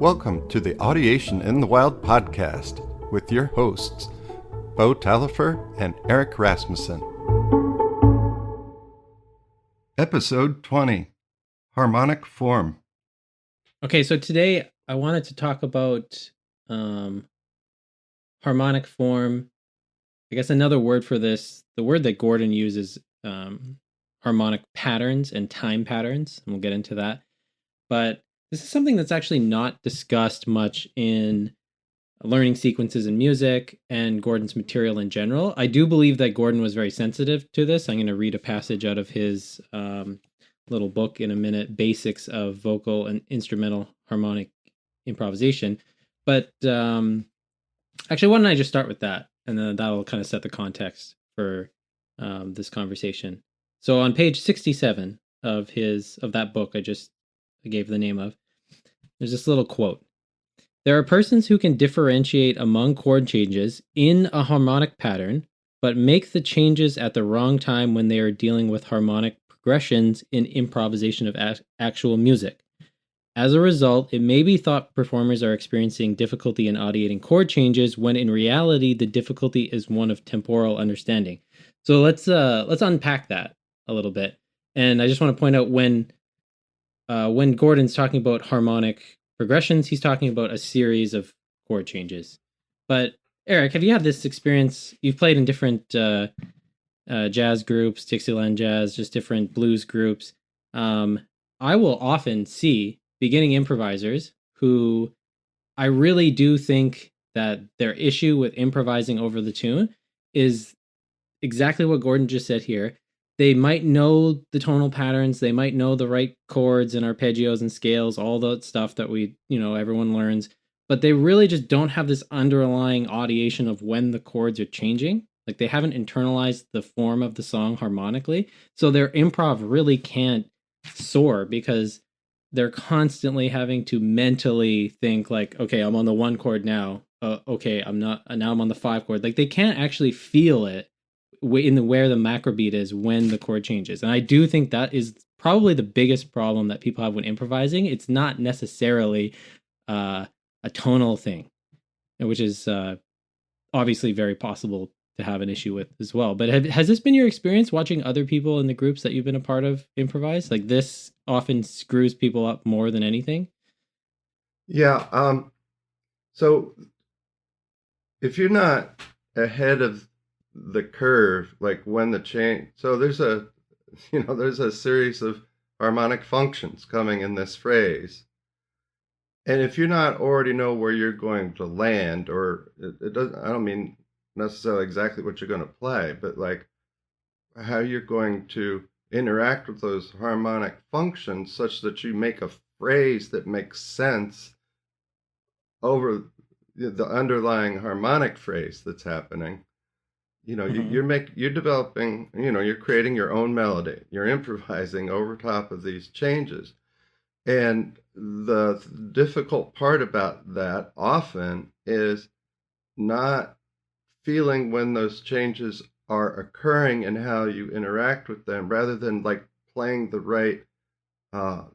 Welcome to the Audiation in the Wild podcast with your hosts, Bo Talifer and Eric Rasmussen. Episode 20, Harmonic Form. Okay, so today I wanted to talk about harmonic form. I guess another word for this, the word that Gordon uses, harmonic patterns and time patterns, and we'll get into that. But this is something that's actually not discussed much in learning sequences in music and Gordon's material in general. I do believe that Gordon was very sensitive to this. I'm going to read a passage out of his little book in a minute, Basics of Vocal and Instrumental Harmonic Improvisation. But actually, why don't I just start with that? And then that'll kind of set the context for this conversation. So on page 67 of that book I gave the name of, there's this little quote. There are persons who can differentiate among chord changes in a harmonic pattern, but make the changes at the wrong time when they are dealing with harmonic progressions in improvisation of actual music. As a result, it may be thought performers are experiencing difficulty in audiating chord changes when in reality the difficulty is one of temporal understanding. So let's unpack that a little bit. And I just want to point out when Gordon's talking about harmonic progressions, he's talking about a series of chord changes. But Eric, have you had this experience? You've played in different jazz groups, Dixieland jazz, just different blues groups. I will often see beginning improvisers who I really do think that their issue with improvising over the tune is exactly what Gordon just said here. They might know the tonal patterns, they might know the right chords and arpeggios and scales, all that stuff that everyone learns, but they really just don't have this underlying audiation of when the chords are changing. Like they haven't internalized the form of the song harmonically. So their improv really can't soar because they're constantly having to mentally think like, okay, I'm on the 1 chord now. Okay, now I'm on the 5 chord. Like they can't actually feel it in where the macro beat is when the chord changes. And I do think that is probably the biggest problem that people have when improvising. It's not necessarily a tonal thing, which is obviously very possible to have an issue with as well. But has this been your experience watching other people in the groups that you've been a part of improvise? Like this often screws people up more than anything? Yeah. So if you're not ahead of the curve, like when the change, so there's a series of harmonic functions coming in this phrase, and if you're not already know where you're going to land, or it doesn't, I don't mean necessarily exactly what you're going to play, but like how you're going to interact with those harmonic functions such that you make a phrase that makes sense over the underlying harmonic phrase that's happening. You're developing, you're creating your own melody. You're improvising over top of these changes. And the difficult part about that often is not feeling when those changes are occurring and how you interact with them, rather than like playing the right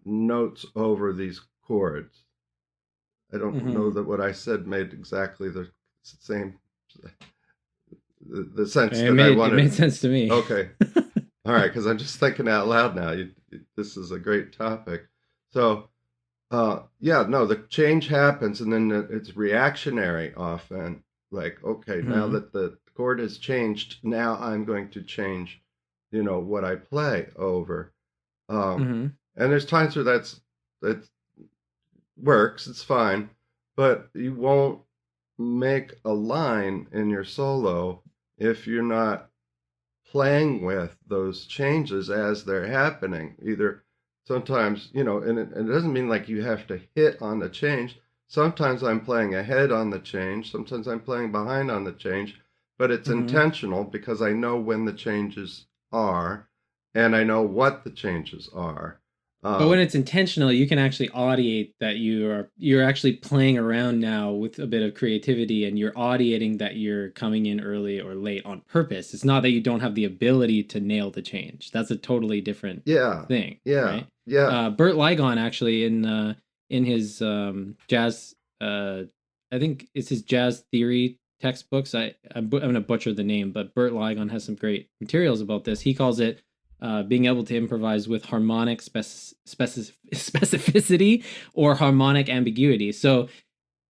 notes over these chords. I don't know that what I said made exactly the same the sense that I wanted. It made sense to me. Okay. All right, because I'm just thinking out loud now. This is a great topic. So, the change happens, and then it's reactionary often. Like, okay, now that the chord has changed, now I'm going to change, what I play over. And there's times where that works, it's fine, but you won't make a line in your solo if you're not playing with those changes as they're happening. Either sometimes, and it doesn't mean like you have to hit on the change. Sometimes I'm playing ahead on the change. Sometimes I'm playing behind on the change, but it's intentional because I know when the changes are and I know what the changes are. But when it's intentional, you can actually audiate that you're actually playing around now with a bit of creativity, and you're audiating that you're coming in early or late on purpose. It's not that you don't have the ability to nail the change. That's a totally different thing. Yeah. Right? Yeah. Burt Ligon actually in in his jazz. I think it's his jazz theory textbooks. I'm going to butcher the name, but Burt Ligon has some great materials about this. He calls it being able to improvise with harmonic specificity or harmonic ambiguity. So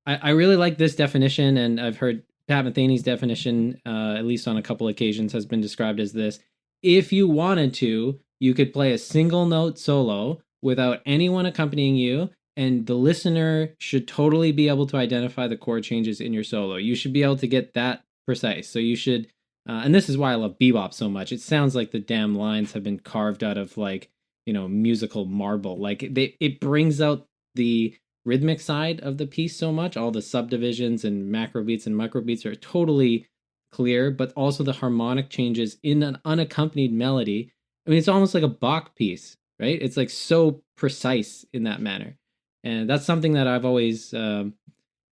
I really like this definition, and I've heard Pat Metheny's definition, at least on a couple occasions, has been described as this. If you wanted to, you could play a single note solo without anyone accompanying you, and the listener should totally be able to identify the chord changes in your solo. You should be able to get that precise. So you should, and this is why I love bebop so much. It sounds like the damn lines have been carved out of like, musical marble. Like it brings out the rhythmic side of the piece so much. All the subdivisions and macro beats and micro beats are totally clear, but also the harmonic changes in an unaccompanied melody. I mean, it's almost like a Bach piece, right? It's like so precise in that manner. And that's something that I've always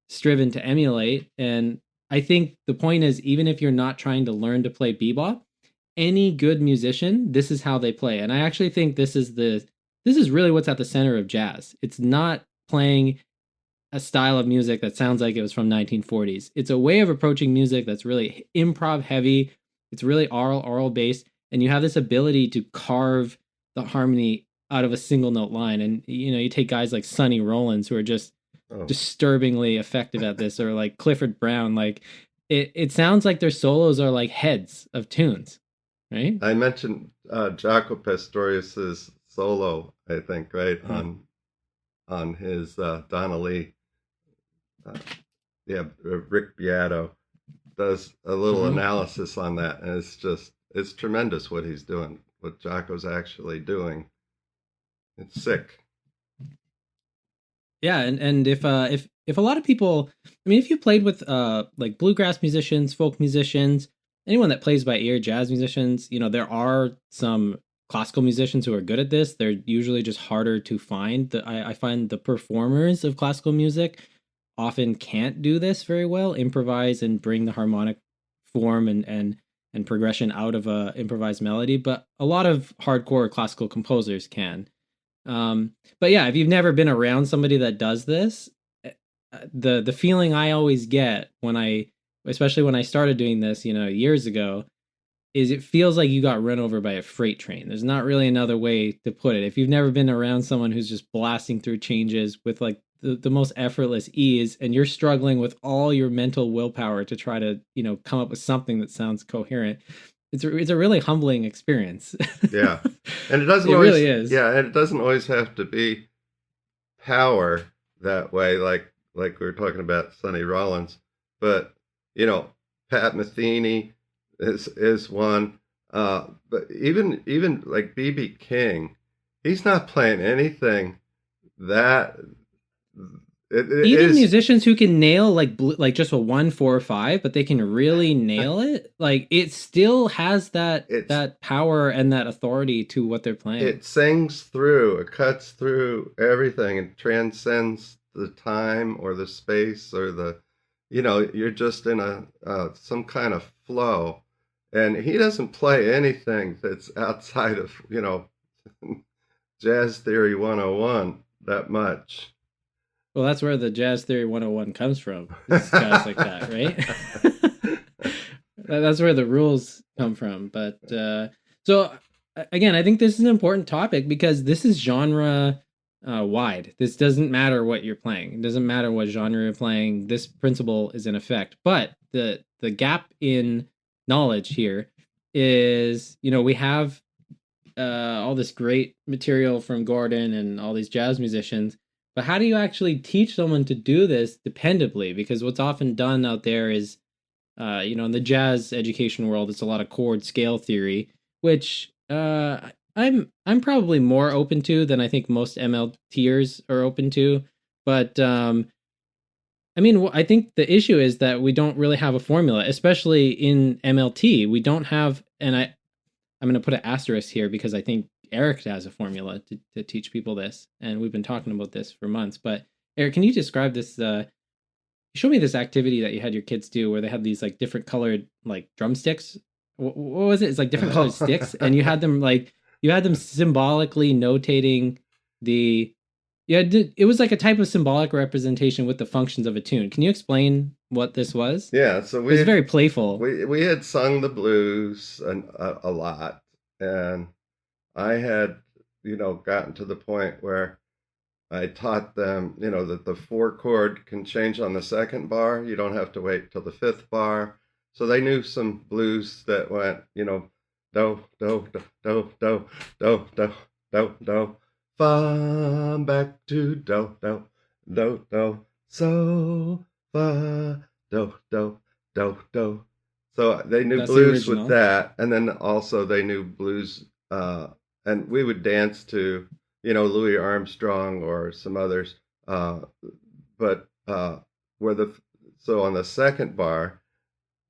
striven to emulate. And I think the point is, even if you're not trying to learn to play bebop, any good musician, this is how they play. And I actually think this is really what's at the center of jazz. It's not playing a style of music that sounds like it was from 1940s. It's a way of approaching music that's really improv heavy. It's really oral based, and you have this ability to carve the harmony out of a single note line. And you take guys like Sonny Rollins, who are just disturbingly effective at this, or like Clifford Brown. Like it sounds like their solos are like heads of tunes, right? I mentioned Jaco Pastorius's solo, I think, right, on his Donna Lee. Rick Beato does a little analysis on that, and it's tremendous what he's doing, what Jaco's actually doing. It's sick. Yeah, and if a lot of people, I mean, if you played with like bluegrass musicians, folk musicians, anyone that plays by ear, jazz musicians, there are some classical musicians who are good at this. They're usually just harder to find. I find the performers of classical music often can't do this very well, improvise and bring the harmonic form and progression out of a improvised melody, but a lot of hardcore classical composers can. But yeah, if you've never been around somebody that does this, the feeling I always get especially when I started doing this, years ago, is it feels like you got run over by a freight train. There's not really another way to put it. If you've never been around someone who's just blasting through changes with like the most effortless ease, and you're struggling with all your mental willpower to try to, come up with something that sounds coherent, it's a really humbling experience. Yeah. And it doesn't really is. Yeah, and it doesn't always have to be power that way, like we were talking about Sonny Rollins. But, Pat Metheny is one. But even like B.B. King, he's not playing anything that even musicians who can nail like just a 1, 4, 5, but they can really nail it. Like it still has that power and that authority to what they're playing. It sings through, it cuts through everything, and transcends the time or the space or the, you're just in some kind of flow. And he doesn't play anything that's outside of, Jazz Theory 101 that much. Well, that's where the Jazz Theory 101 comes from. It's guys like that, right? That's where the rules come from. But so again, I think this is an important topic because this is genre wide. This doesn't matter what you're playing. It doesn't matter what genre you're playing. This principle is in effect. But the gap in knowledge here is, we have all this great material from Gordon and all these jazz musicians. But how do you actually teach someone to do this dependably? Because what's often done out there is, in the jazz education world, it's a lot of chord scale theory, which I'm probably more open to than I think most MLTers are open to. But I think the issue is that we don't really have a formula, especially in MLT. We don't have, and I'm going to put an asterisk here because I think Eric has a formula to teach people this, and we've been talking about this for months. But Eric, can you describe this? Show me this activity that you had your kids do, where they had these like different colored like drumsticks. What was it? It's like different colored sticks, and you had them symbolically notating the Yeah, it was like a type of symbolic representation with the functions of a tune. Can you explain what this was? Yeah, so It was very playful. we had sung the blues a lot, and I had, gotten to the point where I taught them, that the four chord can change on the second bar. You don't have to wait till the fifth bar. So they knew some blues that went, do, do, do, do, do, do, do, do, do, fa, back to do, do, do, do, so, fa, do, do, do, do. So they knew That's the blues with original. that. And then also they knew blues, and we would dance to, Louis Armstrong or some others. Uh, but where the so on the second bar,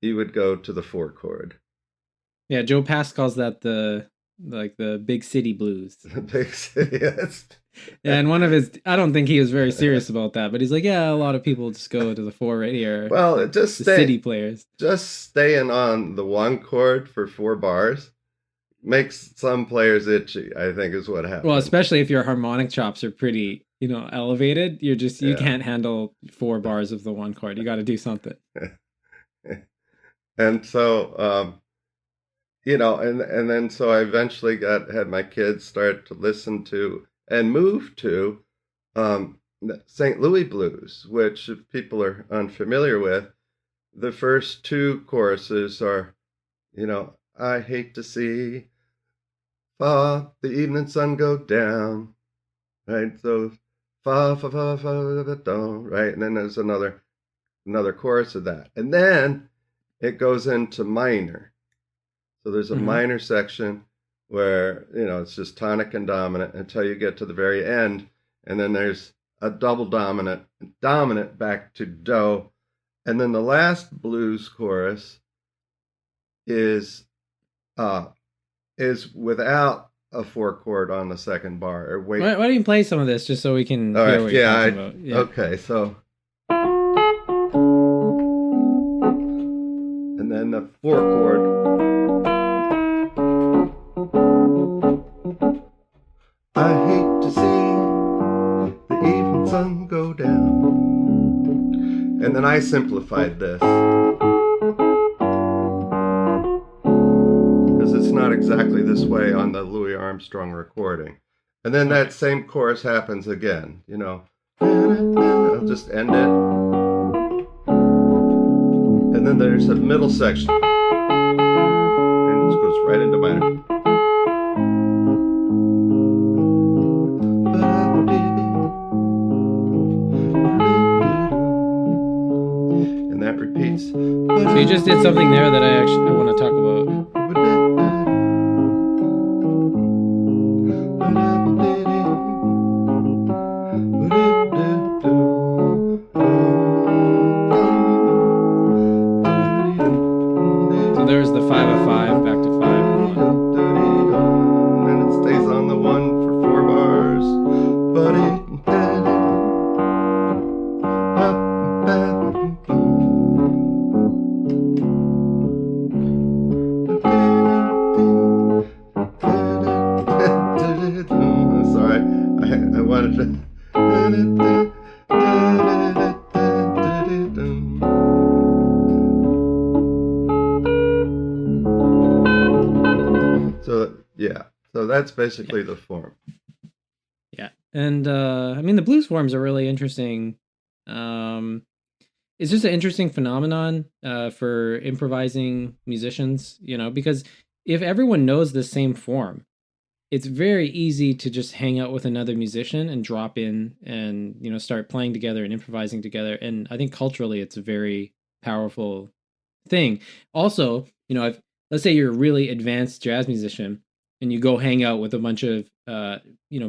you would go to the four chord. Yeah, Joe Pass calls that the big city blues. Big city. Yes. Yeah, and one of his, I don't think he was very serious about that, but he's like, yeah, a lot of people just go to the four right here, Well, just the city players. staying on the one chord for 4 bars makes some players itchy, I think is what Well, happens. especially if your harmonic chops are pretty, elevated, you Yeah. can't handle 4 bars of the one chord. You got to do something. And so and then so I eventually had my kids start to listen to and move to St. Louis blues, which if people are unfamiliar with, the first two choruses are, I hate to see the evening sun go down, right? So fa don't, right? And then there's another chorus of that, and then it goes into minor. So there's a Hmm. minor section where, it's just tonic and dominant until you get to the very end. And then there's a double dominant back to do. And then the last blues chorus is uh is without a four chord on the second bar. Or wait. Why don't you play some of this just so we can All hear right, what you're yeah, talking about? Yeah. okay, so and then the four chord. I hate to see the evening sun go down. And then I simplified this because it's not exactly this way on the Louis Armstrong recording. And then Okay. that same chorus happens again, I'll just end it. And then there's a middle section. And it goes right into minor. And that repeats. So you just did something there that I want to talk about. So there's the 5 of 5 back to 5 and 1. And it stays on the one for 4 bars. But sorry, I wanted to. So yeah, so that's Yeah. basically the form. Yeah. And I mean the blues forms are really interesting. Um it's just an interesting phenomenon for improvising musicians, because if everyone knows the same form, it's very easy to just hang out with another musician and drop in and start playing together and improvising together. And I think culturally it's a very powerful thing. Also, if let's say you're a really advanced jazz musician and you go hang out with a bunch of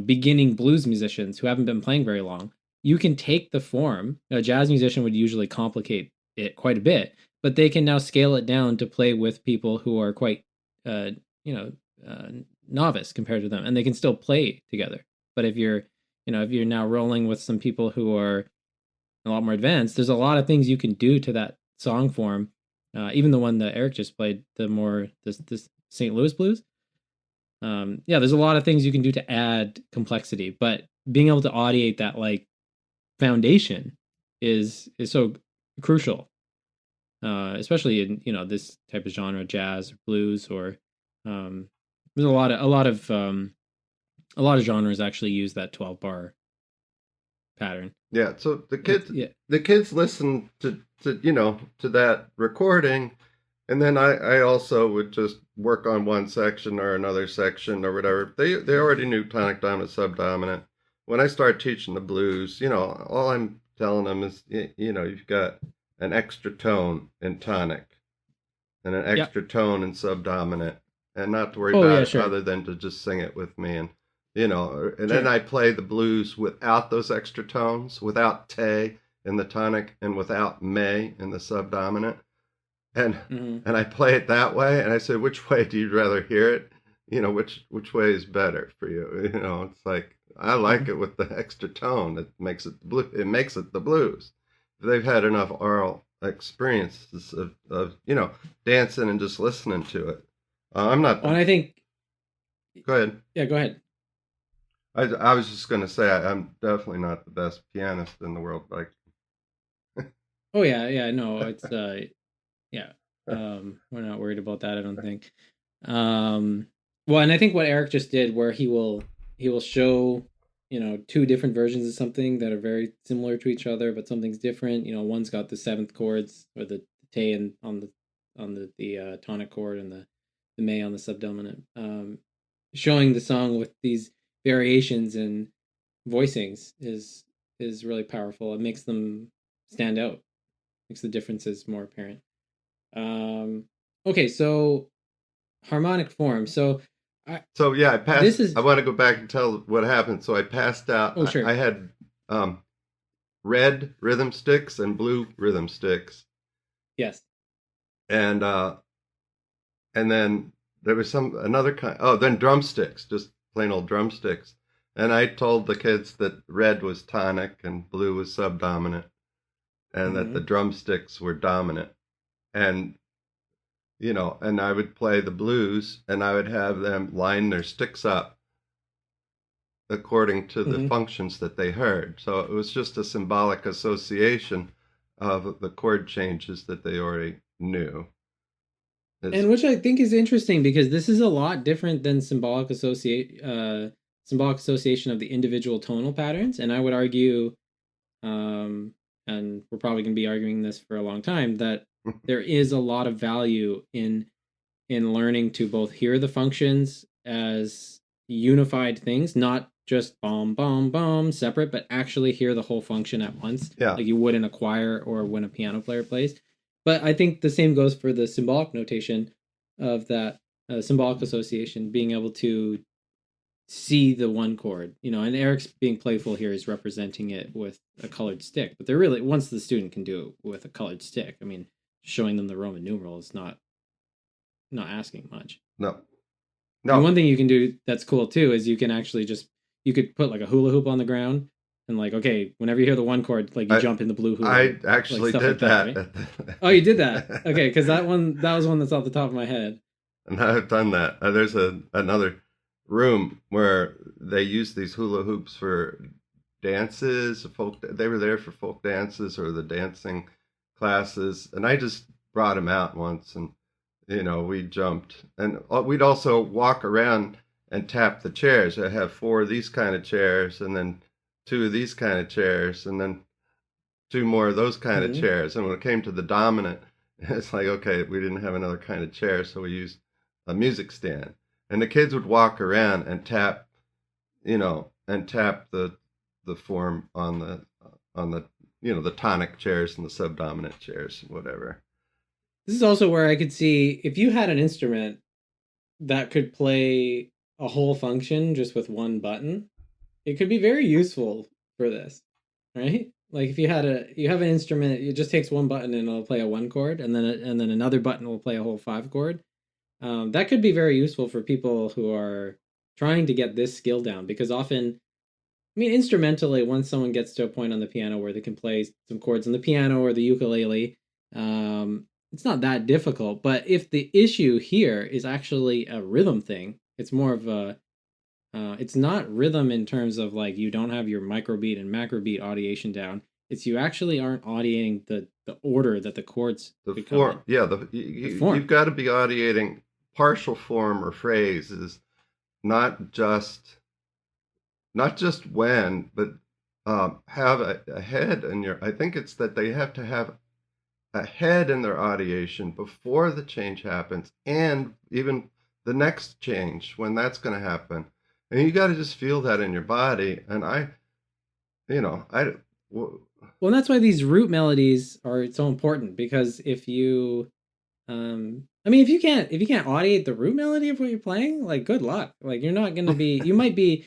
beginning blues musicians who haven't been playing very long, you can take the form. A jazz musician would usually complicate it quite a bit, but they can now scale it down to play with people who are quite uh, you know novice compared to them, and they can still play together. But if you're now rolling with some people who are a lot more advanced, there's a lot of things you can do to that song form. Even the one that Eric just played, this St. Louis blues. Yeah, there's a lot of things you can do to add complexity, but being able to audiate that like foundation is so crucial, especially in this type of genre, jazz, or blues, or um, there's a lot of genres actually use that 12 bar pattern. Yeah, so It's yeah. the kids listen to that recording, and then I also would just work on one section or another section or whatever. They already knew tonic dominant subdominant. When I start teaching the blues, all I'm telling them is you've got an extra tone in tonic and an Yeah. extra tone in subdominant, and not to worry Oh about yeah, it sure. other than to just sing it with me. And then Sure. I play the blues without those extra tones, without te in the tonic and without me in the subdominant, and Hmm. and I play it that way. And I say, which way do you rather hear it? Which way is better for you? It's like I like Hmm. it with the extra tone. It makes it blue. It makes it the blues. They've had enough oral experiences of dancing and just listening to it. I'm not Oh, and the. I think Go ahead. yeah, go ahead. I was just going to say I'm definitely not the best pianist in the world, but Oh yeah, yeah, no, it's yeah. We're not worried about that, I don't think. Um well, and I think what Eric just did where he will show, two different versions of something that are very similar to each other, but something's different. One's got the seventh chords or the te and on the tonic chord and the may on the subdominant. Showing the song with these variations and voicings is really powerful. It makes them stand out, makes the differences more apparent. Um, okay, so harmonic form. So I, so yeah, I this passed. I is want to go back and tell what happened. So I passed out. oh I sure, had um, red rhythm sticks and blue rhythm sticks, yes. and and then there was some another kind. Oh, then drumsticks, just plain old drumsticks. And I told the kids that red was tonic and blue was subdominant, and that the Hmm. drumsticks were dominant. And and I would play the blues, and I would have them line their sticks up according to the Hmm. functions that they heard. So it was just a symbolic association of the chord changes that they already knew. It's And which I think is interesting because this is a lot different than symbolic association of the individual tonal patterns. And I would argue, um, and we're probably going to be arguing this for a long time, that there is a lot of value in learning to both hear the functions as unified things, not just bomb, bomb, bomb separate, but actually hear the whole function at once, yeah. like you would in a choir or when a piano player plays. But I think the same goes for the symbolic notation of that symbolic association, being able to see the one chord, and Eric's being playful here is representing it with a colored stick, but they're really, once the student can do it with a colored stick, I mean, showing them the Roman numeral is not asking much. No. And No. one thing you can do that's cool too is you can actually just you could put like a hula hoop on the ground and like okay, whenever you hear the one chord, like you I jump in the blue hula I hoop, like actually stuff like did that, that. right? Oh, you did that. Okay, because that was one that's off the top of my head. And I've done that. There's another room where they use these hula hoops for dances, folk. They were there for folk dances or the dancing classes, and I just brought them out once, and we jumped, and we'd also walk around and tap the chairs. I have four of these kind of chairs, and then two of these kind of chairs, and then two more of those kind of Hmm. chairs. And when it came to the dominant, it's like, okay, we didn't have another kind of chair, so we used a music stand. And the kids would walk around and tap, and tap the form on the the tonic chairs and the subdominant chairs, whatever. This is also where I could see if you had an instrument that could play a whole function just with one button, it could be very useful for this, right? Like if you have an instrument, it just takes one button and it'll play a one chord, and then another button will play a whole five chord. That could be very useful for people who are trying to get this skill down because often, I mean, instrumentally, once someone gets to a point on the piano where they can play some chords on the piano or the ukulele, it's not that difficult. But if the issue here is actually a rhythm thing, it's more of It's not rhythm in terms of like you don't have your microbeat and macrobeat audiation down. It's you actually aren't audiating the order that the chords The could come form, in. yeah, The you've form. got to be audiating partial form or phrases, not just not just when, but have a head in your. I think it's that they have to have a head in their audiation before the change happens, and even the next change when that's going to happen. And you got to just feel that in your body. And you know, I, Well, that's why these root melodies are so important because if you I mean if you can't audiate the root melody of what you're playing, like good luck. Like you're not going to be you might be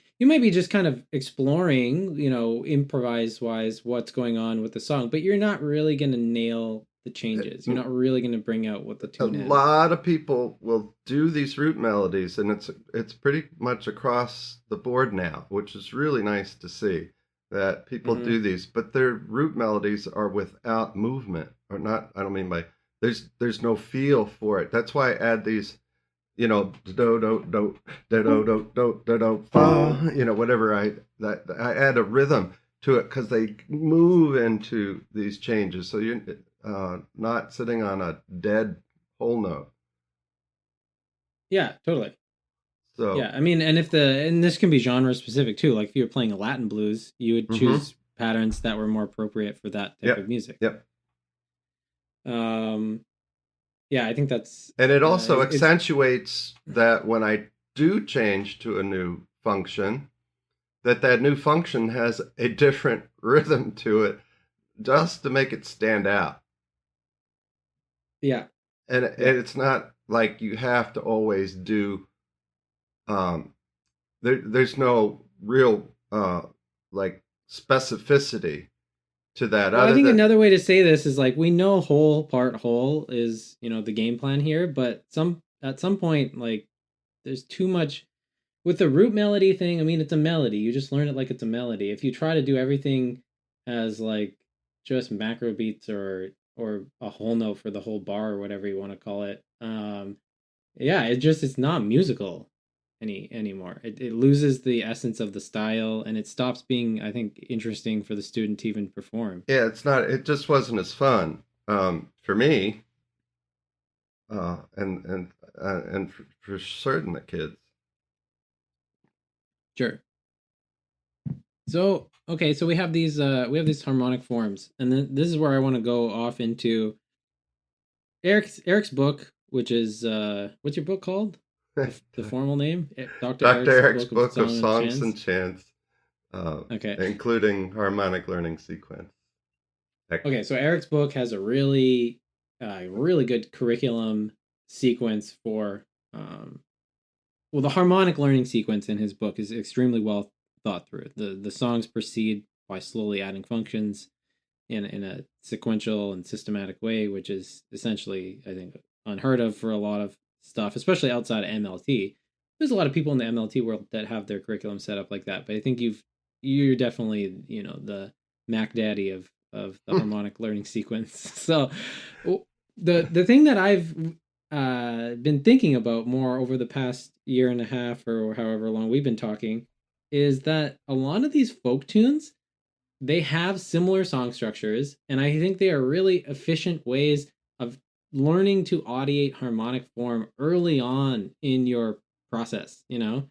just kind of exploring, you know, improvise wise what's going on with the song, but you're not really going to nail the changes. You're not really going to bring out what the a tune is. lot of people will do these root melodies, and it's pretty much across the board now, which is really nice to see that people do Mhm. these. But their root melodies are without movement, or not. I don't mean by there's no feel for it. That's why I add these, you know, do do do do do do do do do fa, you know, whatever I add a rhythm to it because they move into these changes. So you're not sitting on a dead whole note. Yeah, totally. Yeah, So, I mean, and this can be genre specific too. Like if you're playing a Latin blues, you would mm-hmm, choose patterns that were more appropriate for that type of yep, music. yep. Um, yeah, I think that's And it also it's accentuates that when I do change to a new function, that new function has a different rhythm to it just to make it stand out. yeah, And yeah. it's not like you have to always do um, there's no real like specificity to that Well, I other think than another way to say this is like we know whole part whole is, you know, the game plan here, but some at some point like there's too much with the root melody thing. I mean, it's a melody. You just learn it like it's a melody. If you try to do everything as like just macro beats or a whole note for the whole bar or whatever you want to call it, yeah, it's not musical anymore. It loses the essence of the style and it stops being, I think, interesting for the student to even perform. yeah, it's not, it just wasn't as fun for me and for certain the kids. Sure. So okay, so we have these harmonic forms, and then this is where I want to go off into Eric's book, which is what's your book called? The formal name? Dr. Dr. Eric's Eric's book of book of song and songs and chants. chants, uh, Okay. including harmonic learning sequence. Okay, so Eric's book has a really good curriculum sequence for well, the harmonic learning sequence in his book is extremely well thought through. The songs proceed by slowly adding functions in a sequential and systematic way, which is essentially, I think, unheard of for a lot of stuff, especially outside of MLT. There's a lot of people in the MLT world that have their curriculum set up like that, but I think you're definitely, you know, the Mac Daddy of the harmonic learning sequence. So the thing that I've been thinking about more over the past year and a half or however long we've been talking is that a lot of these folk tunes they have similar song structures, and I think they are really efficient ways of learning to audiate harmonic form early on in your process. You know,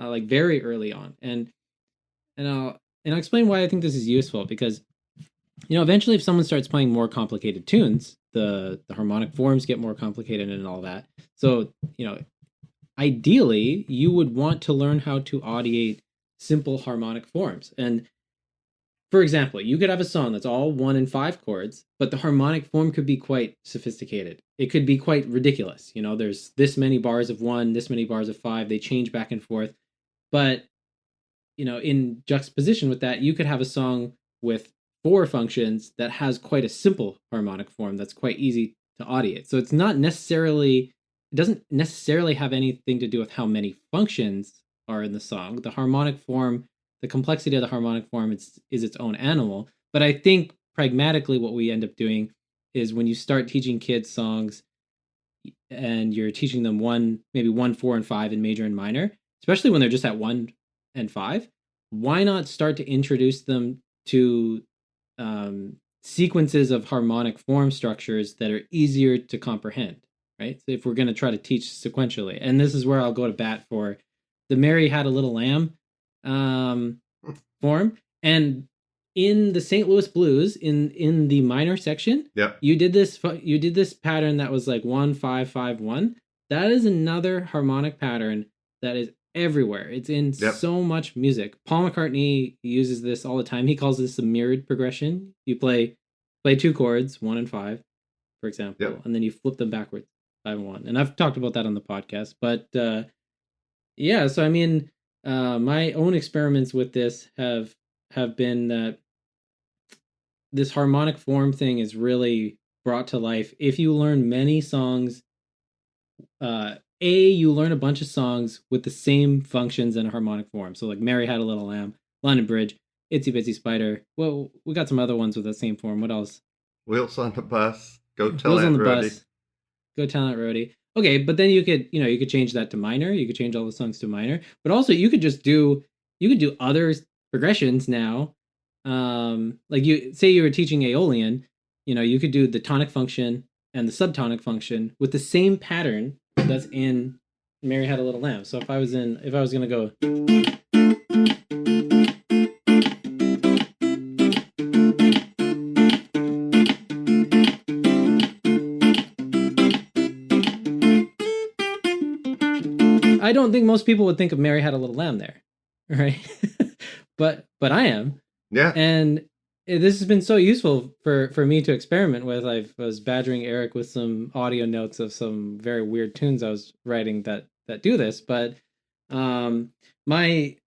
like very early on, and I'll explain why I think this is useful because you know eventually if someone starts playing more complicated tunes, the harmonic forms get more complicated and all that. So you know, ideally you would want to learn how to audiate simple harmonic forms and for example, you could have a song that's all one and five chords, but the harmonic form could be quite sophisticated. It could be quite ridiculous. You know, there's this many bars of one, this many bars of five, they change back and forth. But, you know, in juxtaposition with that, you could have a song with four functions that has quite a simple harmonic form that's quite easy to audiate. So it's not necessarily, it doesn't necessarily have anything to do with how many functions are in the song. The harmonic form, the complexity of the harmonic form is its own animal. But I think pragmatically, what we end up doing is when you start teaching kids songs and you're teaching them one, maybe one, four, and five in major and minor, it's especially when they're just at 1 and 5, why not start to introduce them to sequences of harmonic form structures that are easier to comprehend, right? So if we're going to try to teach sequentially, and this is where I'll go to bat for the Mary Had a Little Lamb form. And in the St. Louis Blues, in the minor section, Yep. you did this pattern that was like 1-5-5-1. That is another harmonic pattern that is everywhere. It's in so much music. Paul McCartney uses this all the time. He calls this a mirrored progression. You play 2 chords, 1 and 5, for example, and then you flip them backwards, 5 and 1. And I've talked about that on the podcast. But yeah, so I mean, my own experiments with this have been that this harmonic form thing is really brought to life if you learn many songs. You learn a bunch of songs with the same functions in a harmonic form. So like Mary Had a Little Lamb, London Bridge, Itsy Bitsy Spider. Well, we got some other ones with that same form. What else? Wheels on the Bus. Go Tell Wheels Aunt on the Rhodey. Bus. Go Tell Aunt Rhodey. Okay, but then you could change that to minor. You could change all the songs to minor. But also you could do other progressions now. Like you were teaching Aeolian, you could do the tonic function and the subtonic function with the same pattern that's in Mary Had a Little Lamb. So if I was gonna go, I don't think most people would think of Mary Had a Little Lamb there, right? but I am. Yeah. And this has been so useful for me to experiment with. I was badgering Eric with some audio notes of some very weird tunes I was writing that do this. But my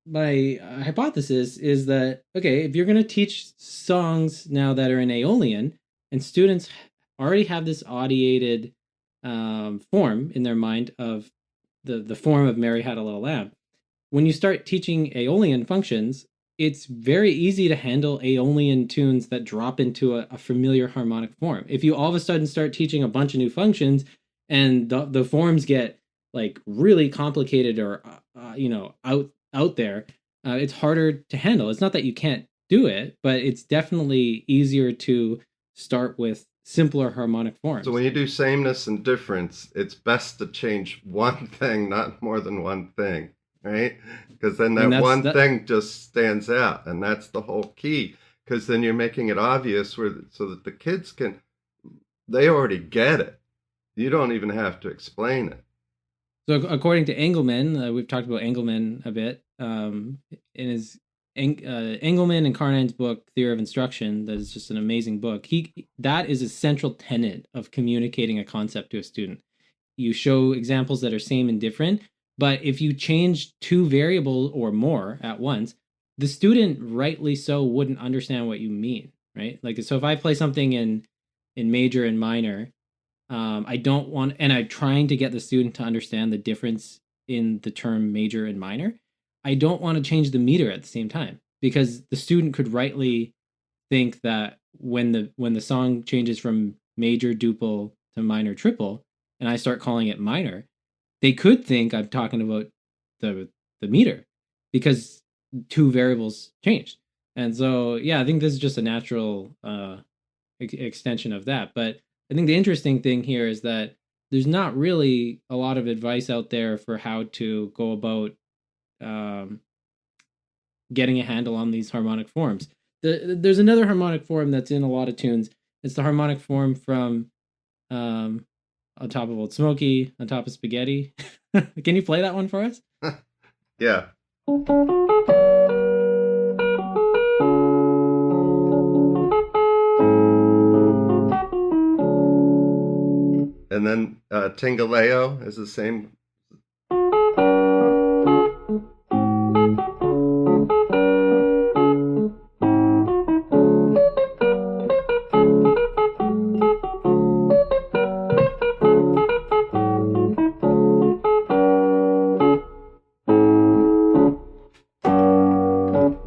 hypothesis is that, okay, if you're going to teach songs now that are in Aeolian, and students already have this audiated form in their mind of the form of Mary Had a Little Lamb, when you start teaching Aeolian functions, it's very easy to handle Aeolian tunes that drop into a familiar harmonic form. If you all of a sudden start teaching a bunch of new functions and the forms get like really complicated or out there, it's harder to handle. It's not that you can't do it, but it's definitely easier to start with simpler harmonic forms. So when you do sameness and difference, it's best to change one thing, not more than one thing. Right? Because then that thing just stands out, and that's the whole key. Because then you're making it obvious so that the kids they already get it. You don't even have to explain it. So according to Engelman, we've talked about Engelman a bit, in his Engelman and Carnine's book Theory of Instruction, that is just an amazing book. That is a central tenet of communicating a concept to a student. You show examples that are same and different. But if you change 2 variables or more at once, the student, rightly so, wouldn't understand what you mean, right? Like, so if I play something in major and minor, I don't want, and I'm trying to get the student to understand the difference in the term major and minor, I don't want to change the meter at the same time, because the student could rightly think that when the song changes from major duple to minor triple, and I start calling it minor, they could think I'm talking about the meter because 2 variables changed. And so, yeah, I think this is just a natural extension of that. But I think the interesting thing here is that there's not really a lot of advice out there for how to go about getting a handle on these harmonic forms. There's another harmonic form that's in a lot of tunes. It's the harmonic form from On Top of Old Smoky, On Top of Spaghetti. Can you play that one for us? Yeah. And then Tingaleo is the same.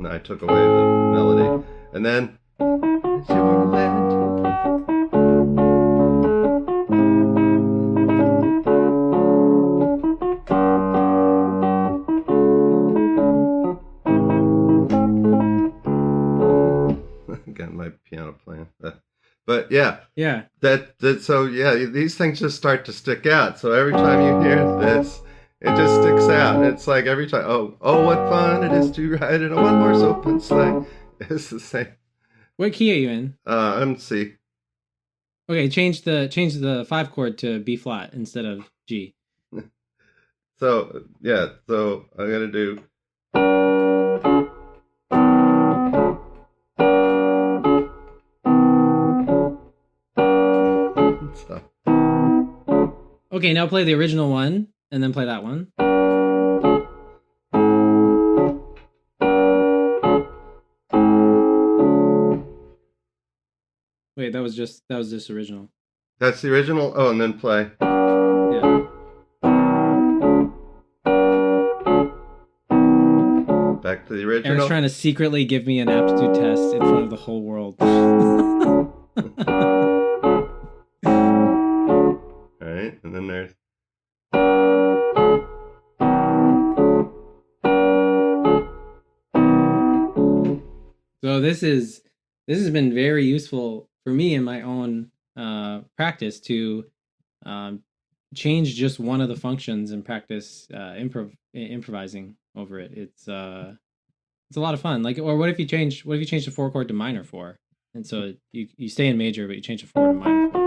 I took away the melody. And then again, my piano playing. But yeah, Yeah. that so yeah, these things just start to stick out. So every time you hear this, it just sticks out. It's like every time, oh, what fun it is to ride in a one horse open sleigh. It's the same. What key are you in? C. Okay, change the 5 chord to B flat instead of G. So yeah, so I'm gonna do. So. Okay, now play the original one and then play that one. Wait, that was just original. That's the original. Oh, and then play. Yeah. Back to the original. Eric's trying to secretly give me an aptitude test in front of the whole world. All right, and then there's. So this has been very useful for me in my own practice to change just one of the functions and practice improvising over it. It's a lot of fun. Like, or what if you change the 4 chord to minor 4, and so you stay in major, but you change the 4 to minor 4.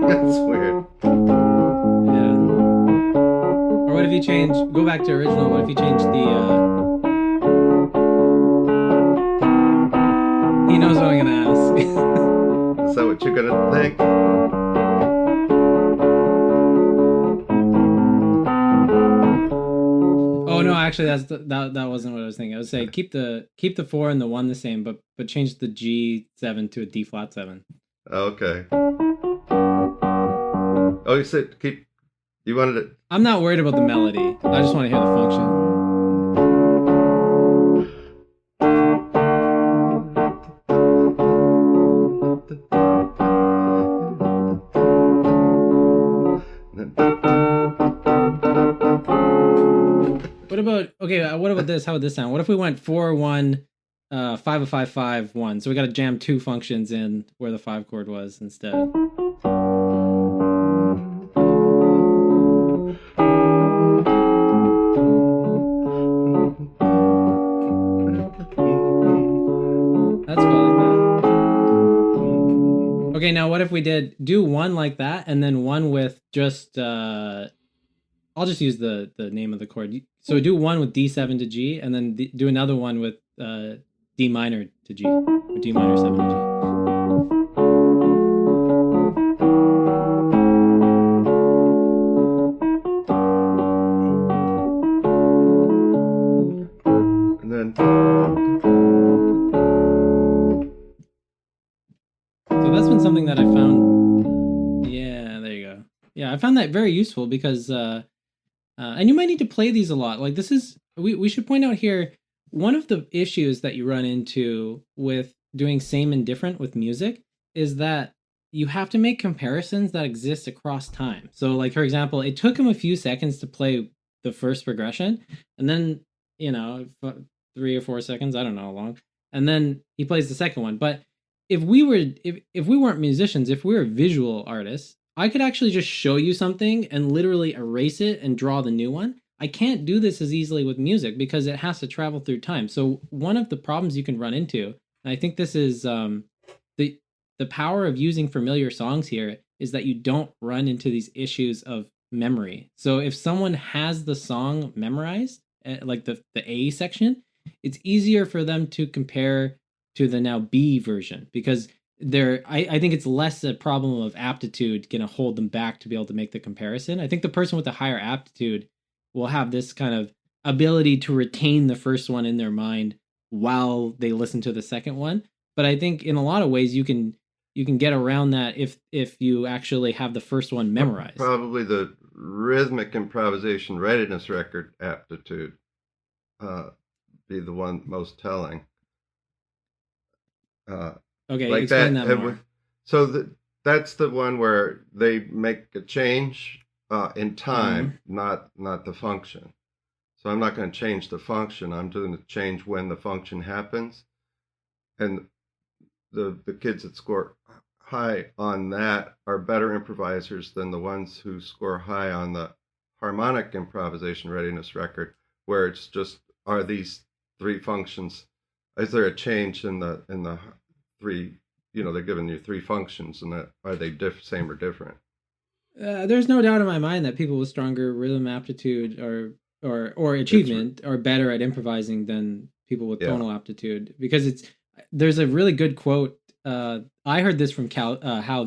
That's weird. Yeah. Or what if you go back to original? What if you change the? He knows what I'm gonna ask. Is that what you're gonna think? Oh no, actually, that wasn't what I was thinking. I was saying keep the 4 and the 1 the same, but change the G7 to a D flat 7. Okay. Oh, you said keep. You wanted it. I'm not worried about the melody. I just want to hear the function. What about this? How would this sound? What if we went 4-1, 5-5-5-1? So we got to jam 2 functions in where the 5 chord was instead. That's cool, I like that. Okay, now what if we do one like that and then one with just I'll just use the name of the chord. So do one with D7 to G, and then do another one with D minor to G, or D minor 7 to G. And then. So that's been something that I found. Yeah, there you go. Yeah, I found that very useful because, and you might need to play these a lot. Like we should point out here, one of the issues that you run into with doing same and different with music is that you have to make comparisons that exist across time. So like, for example, it took him a few seconds to play the first progression, and then, 3 or 4 seconds, I don't know how long, and then he plays the second one. But if we weren't musicians, if we were visual artists, I could actually just show you something and literally erase it and draw the new one. I can't do this as easily with music because it has to travel through time. So one of the problems you can run into, and I think this is the power of using familiar songs here, is that you don't run into these issues of memory. So if someone has the song memorized, like the A section, it's easier for them to compare to the now B version, because I think it's less a problem of aptitude going to hold them back to be able to make the comparison. I think the person with the higher aptitude will have this kind of ability to retain the first one in their mind while they listen to the second one. But I think in a lot of ways you can get around that if you actually have the first one memorized. Probably the rhythmic improvisation readiness record aptitude be the one most telling. Okay, like explain that more. So that's the one where they make a change in Mm-hmm. time, not the function. So I'm not going to change the function. I'm going to change when the function happens. And the kids that score high on that are better improvisers than the ones who score high on the harmonic improvisation readiness record, where it's just are these three functions? Is there a change in the three? You know, they're giving you three functions, and that are they same or different? There's no doubt in my mind that people with stronger rhythm aptitude or It's achievement are better at improvising than people with yeah, tonal aptitude because it's there's a really good quote. I heard this from Hal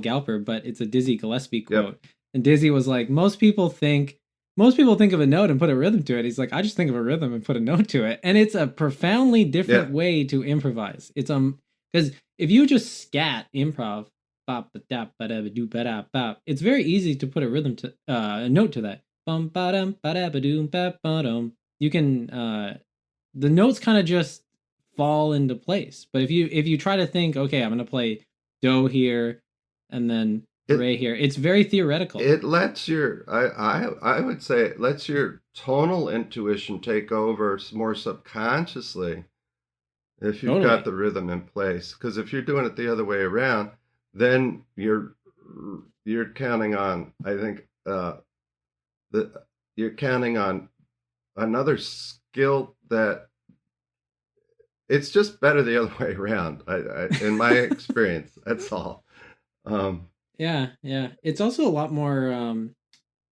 Galper, but it's a Dizzy Gillespie yep. quote, and Dizzy was like, most people think of a note and put a rhythm to it. He's like, I just think of a rhythm and put a note to it, and it's a profoundly Yeah, different way to improvise. It's because if you just scat improv it's very easy to put a rhythm to a note to that. You can the notes kind of just fall into place. But if you try to think, okay, I'm gonna play do here and then it re here, it's very theoretical. it lets your I would say it lets your tonal intuition take over more subconsciously if you've got Totally. the rhythm in place. Because if you're doing it the other way around, then you're counting on, I think, the you're counting on another skill that it's just better the other way around. In my experience, that's all. Um, Yeah, yeah. It's also a lot more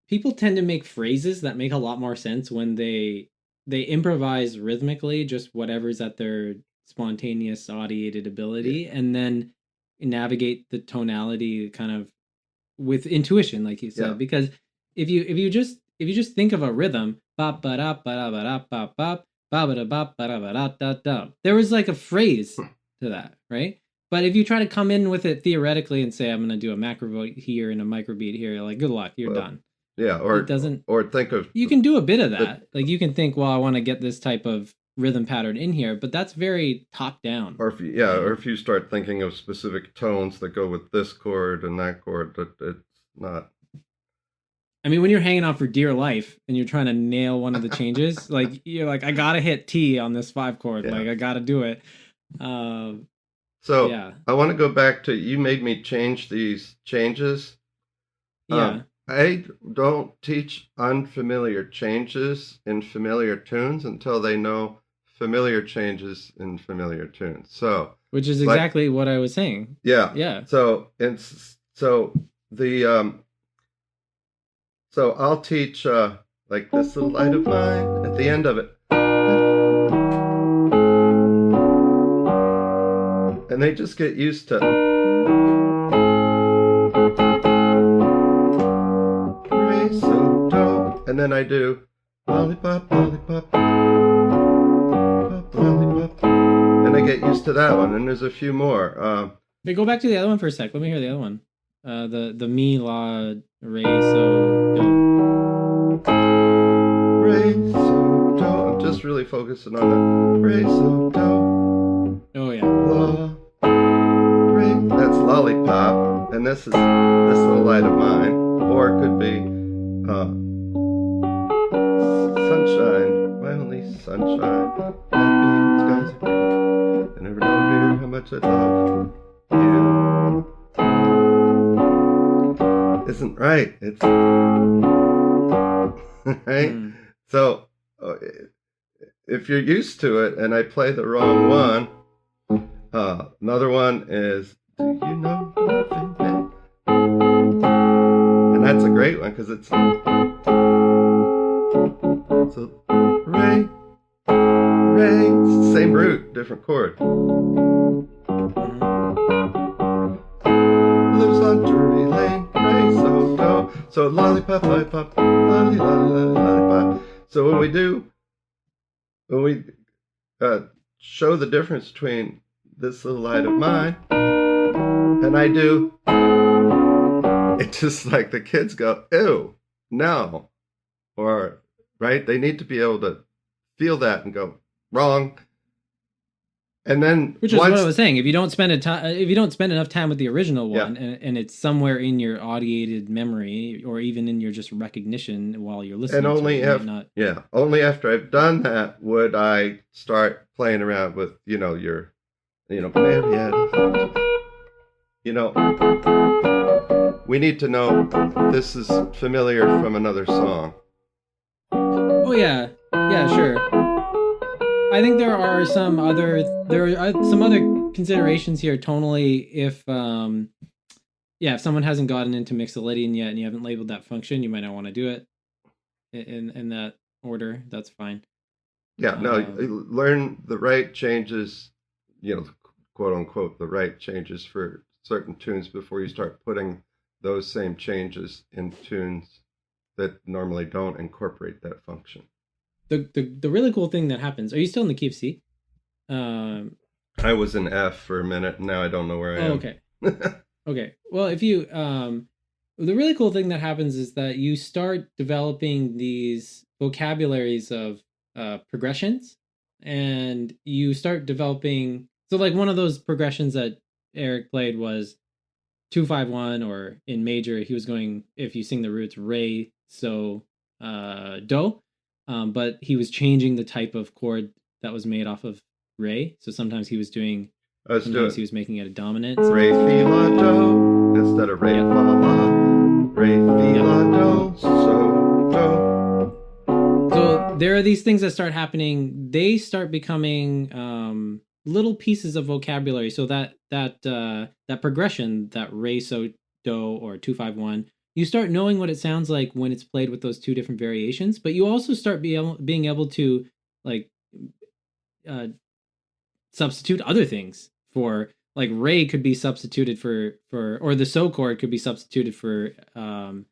people tend to make phrases that make a lot more sense when they improvise rhythmically, just whatever's at their spontaneous audiated yeah, ability, and then navigate the tonality kind of with intuition, like you yeah, said. Because if you just think of a rhythm, bop ba da ba da ba da bop bop ba ba da bop ba da ba da da da, there was like a phrase to that, right? But if you try to come in with it theoretically and say I'm going to do a macrobeat here and a microbeat here, like good luck, you're well, done. yeah, It doesn't. or think of You can do a bit of the that. Like you can think, well, I want to get this type of rhythm pattern in here, but that's very top down, or if you, yeah, you or know. if you start thinking of specific tones that go with this chord and that chord, that it's not. I mean, when you're hanging on for dear life and you're trying to nail one of the changes, like you're like, I gotta hit T on this five chord. Yeah. Like I gotta do it. Um, So yeah, I want to go back to you made me change these changes. yeah. I don't teach unfamiliar changes in familiar tunes until they know familiar changes in familiar tunes. So, Which is like, exactly what I was saying. yeah. Yeah. So the so I'll teach like this little light of mine at the end of it, and they just get used to re so do, and then I do lollipop lollipop pop lollipop, and I get used to that one. And there's a few more. But go back to the other one for a sec. Let me hear the other one. The mi la re so do. Re so do. I'm just really focusing on the re so do Oh yeah. la re. That's lollipop, and this is this little light of mine, or it could be uh, sunshine, my only sunshine. Happy skies are green. I never know, dear, how much I love you. Isn't right. It's right. Mm. So if you're used to it, and I play the wrong one, another one is "Do you know nothing, man?" And that's a great one because it's so Ray, Ray, same root, different chord. Mm-hmm. Lives on Drury Lane, Ray, so do. So lollipop, lollipop, lolly, lolly, lollipop. So when we show the difference between this little light of mine and I do, it's just like the kids go, ew, no, or right, they need to be able to feel that and go wrong, And then Which is what I was saying. If you don't spend enough time with the original one, yeah. and it's somewhere in your audiated memory, or even in your just recognition while you're listening And only to it, after, yeah, only after I've done that would I start playing around with, your, Marietta. We need to know this is familiar from another song. Oh yeah, yeah, sure. I think there are some other considerations here tonally. If if someone hasn't gotten into Mixolydian yet and you haven't labeled that function, you might not want to do it in that order. That's fine. Yeah, no, learn the right changes, quote unquote, the right changes for certain tunes before you start putting those same changes in tunes that normally don't incorporate that function. The really cool thing that happens. Are you still in the key of C? I was in F for a minute, and now I don't know where I am. Okay. Okay. Well, if you the really cool thing that happens is that you start developing these vocabularies of progressions, and you start developing. So, like one of those progressions that Eric played was 2-5-1, or in major, he was going, if you sing the roots, re, so, do. But he was changing the type of chord that was made off of re. So sometimes he was doing, sometimes he was making it a dominant. Re, fi, la, do, instead of re, fa, la, re, fi, la, do, so, do. So there are these things that start happening. They start becoming little pieces of vocabulary. So that progression, that re, so, do, or 2-5-1, you start knowing what it sounds like when it's played with those two different variations. But you also start being able to like substitute other things for, like re could be substituted for or the so chord could be substituted for I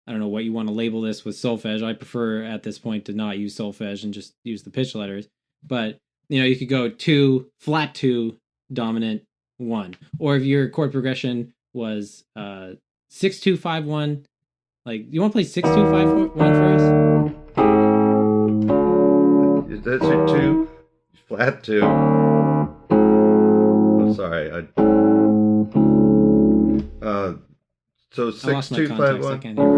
don't know what you want to label this with solfege. I prefer at this point to not use solfege and just use the pitch letters. But you could go 2, flat 2, dominant 1. Or if your chord progression was 6-2-5-1, like, you want to play 6-2-5-1 for us? That's your 2, flat 2. I'm sorry. So 6-2-5-1. I can't hear it.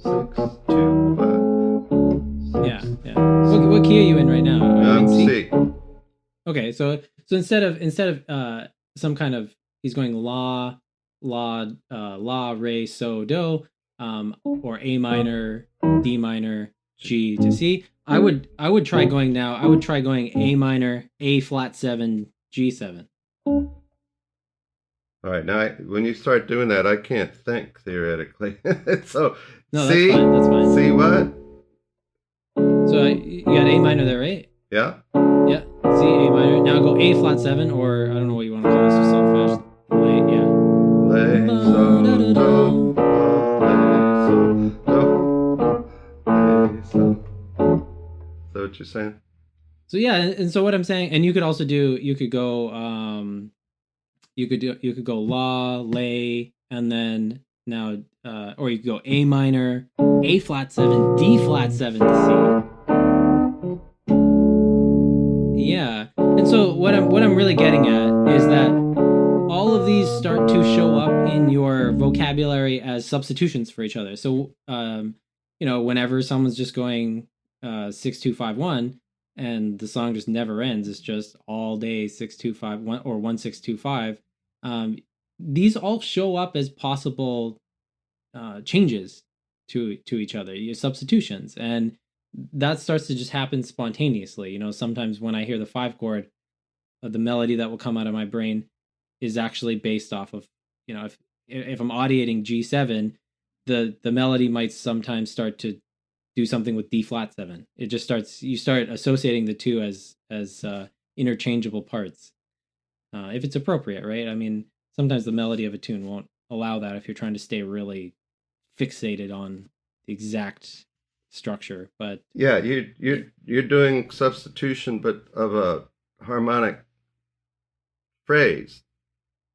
6-2-5. Yeah. What key are you in right now? C. Okay, so instead of some kind of, he's going la, re, so, do, or A minor, D minor, G to C. I would try going now. I would try going A minor, A flat 7, G7. All right, now when you start doing that, I can't think theoretically. So no, C, that's fine. C what? So you got A minor there, right? Yeah. Yeah. C, A minor. Now go A flat 7, or I don't know what you want to call this, just solfege. Lay, yeah. Lay, so, do, so, lay, so. Is that what you're saying? So yeah, and so what I'm saying, and you could also do, you could go la, lay, and then now or you could go A minor, A flat 7, D flat 7 to C. Yeah. And so what I'm really getting at is that all of these start to show up in your vocabulary as substitutions for each other. So whenever someone's just going 6-2-5-1 and the song just never ends, it's just all day 6-2-5-1 or 1-6-2-5. These all show up as possible changes to each other, substitutions, and that starts to just happen spontaneously. Sometimes when I hear the 5 chord, the melody that will come out of my brain is actually based off of, if I'm audiating G7, the melody might sometimes start to do something with D flat 7. It just you start associating the two as interchangeable parts, if it's appropriate, right? I mean, sometimes the melody of a tune won't allow that if you're trying to stay really fixated on the exact structure. But yeah, you're doing substitution, but of a harmonic phrase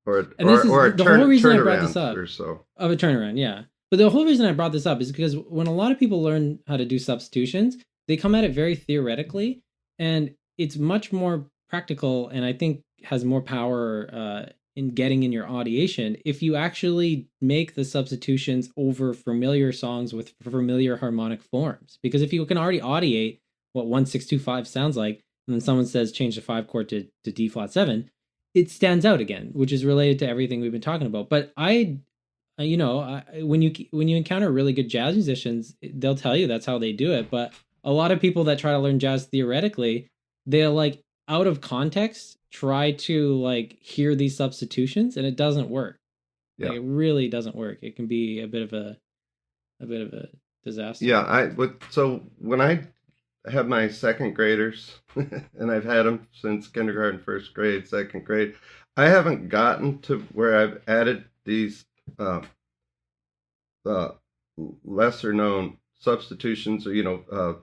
or a turnaround or so. Of a turnaround, yeah. But the whole reason I brought this up is because when a lot of people learn how to do substitutions, they come at it very theoretically. and it's much more practical, and I think has more power in getting in your audiation if you actually make the substitutions over familiar songs with familiar harmonic forms. Because if you can already audiate what 1625 sounds like, and then someone says change the 5 chord to D flat 7, it stands out again, which is related to everything we've been talking about. But when you encounter really good jazz musicians, they'll tell you that's how they do it. But a lot of people that try to learn jazz theoretically, they'll like out of context try to like hear these substitutions, and it doesn't work. Like Yeah. it really doesn't work. It can be a bit of a disaster. Yeah, so when I have my second graders, and I've had them since kindergarten, first grade, second grade, I haven't gotten to where I've added these uh, uh, lesser known substitutions, or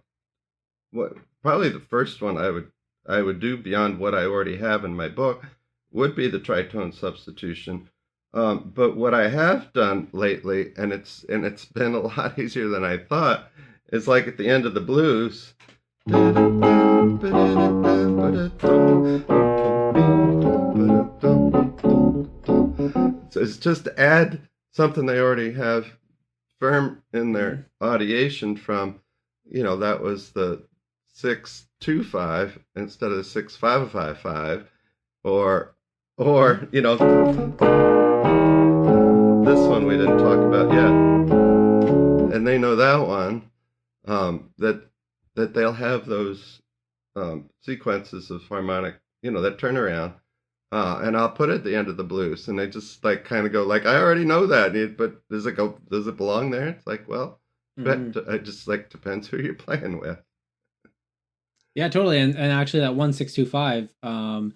what probably the first one I would do beyond what I already have in my book would be the tritone substitution. But what I have done lately, and it's been a lot easier than I thought, is like at the end of the blues. So it's just to add something they already have firm in their audiation from, that was the 625 instead of the 6555, or this one we didn't talk about yet, and they know that one, that they'll have those sequences of harmonic, that turn around, and I'll put it at the end of the blues, and they just like kind of go like, I already know that, but does it belong there? It's like, well, but it just like depends who you're playing with. Yeah, totally. And actually that 1625,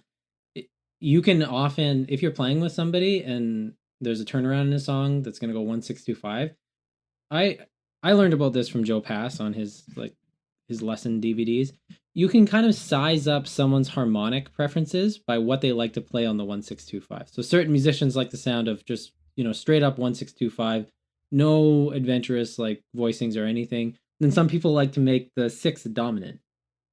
you can often, if you're playing with somebody and there's a turnaround in a song that's going to go 1625. I learned about this from Joe Pass on his lesson DVDs. You can kind of size up someone's harmonic preferences by what they like to play on the 1625. So certain musicians like the sound of just, straight up 1625, no adventurous like voicings or anything. Then some people like to make the 6 a dominant,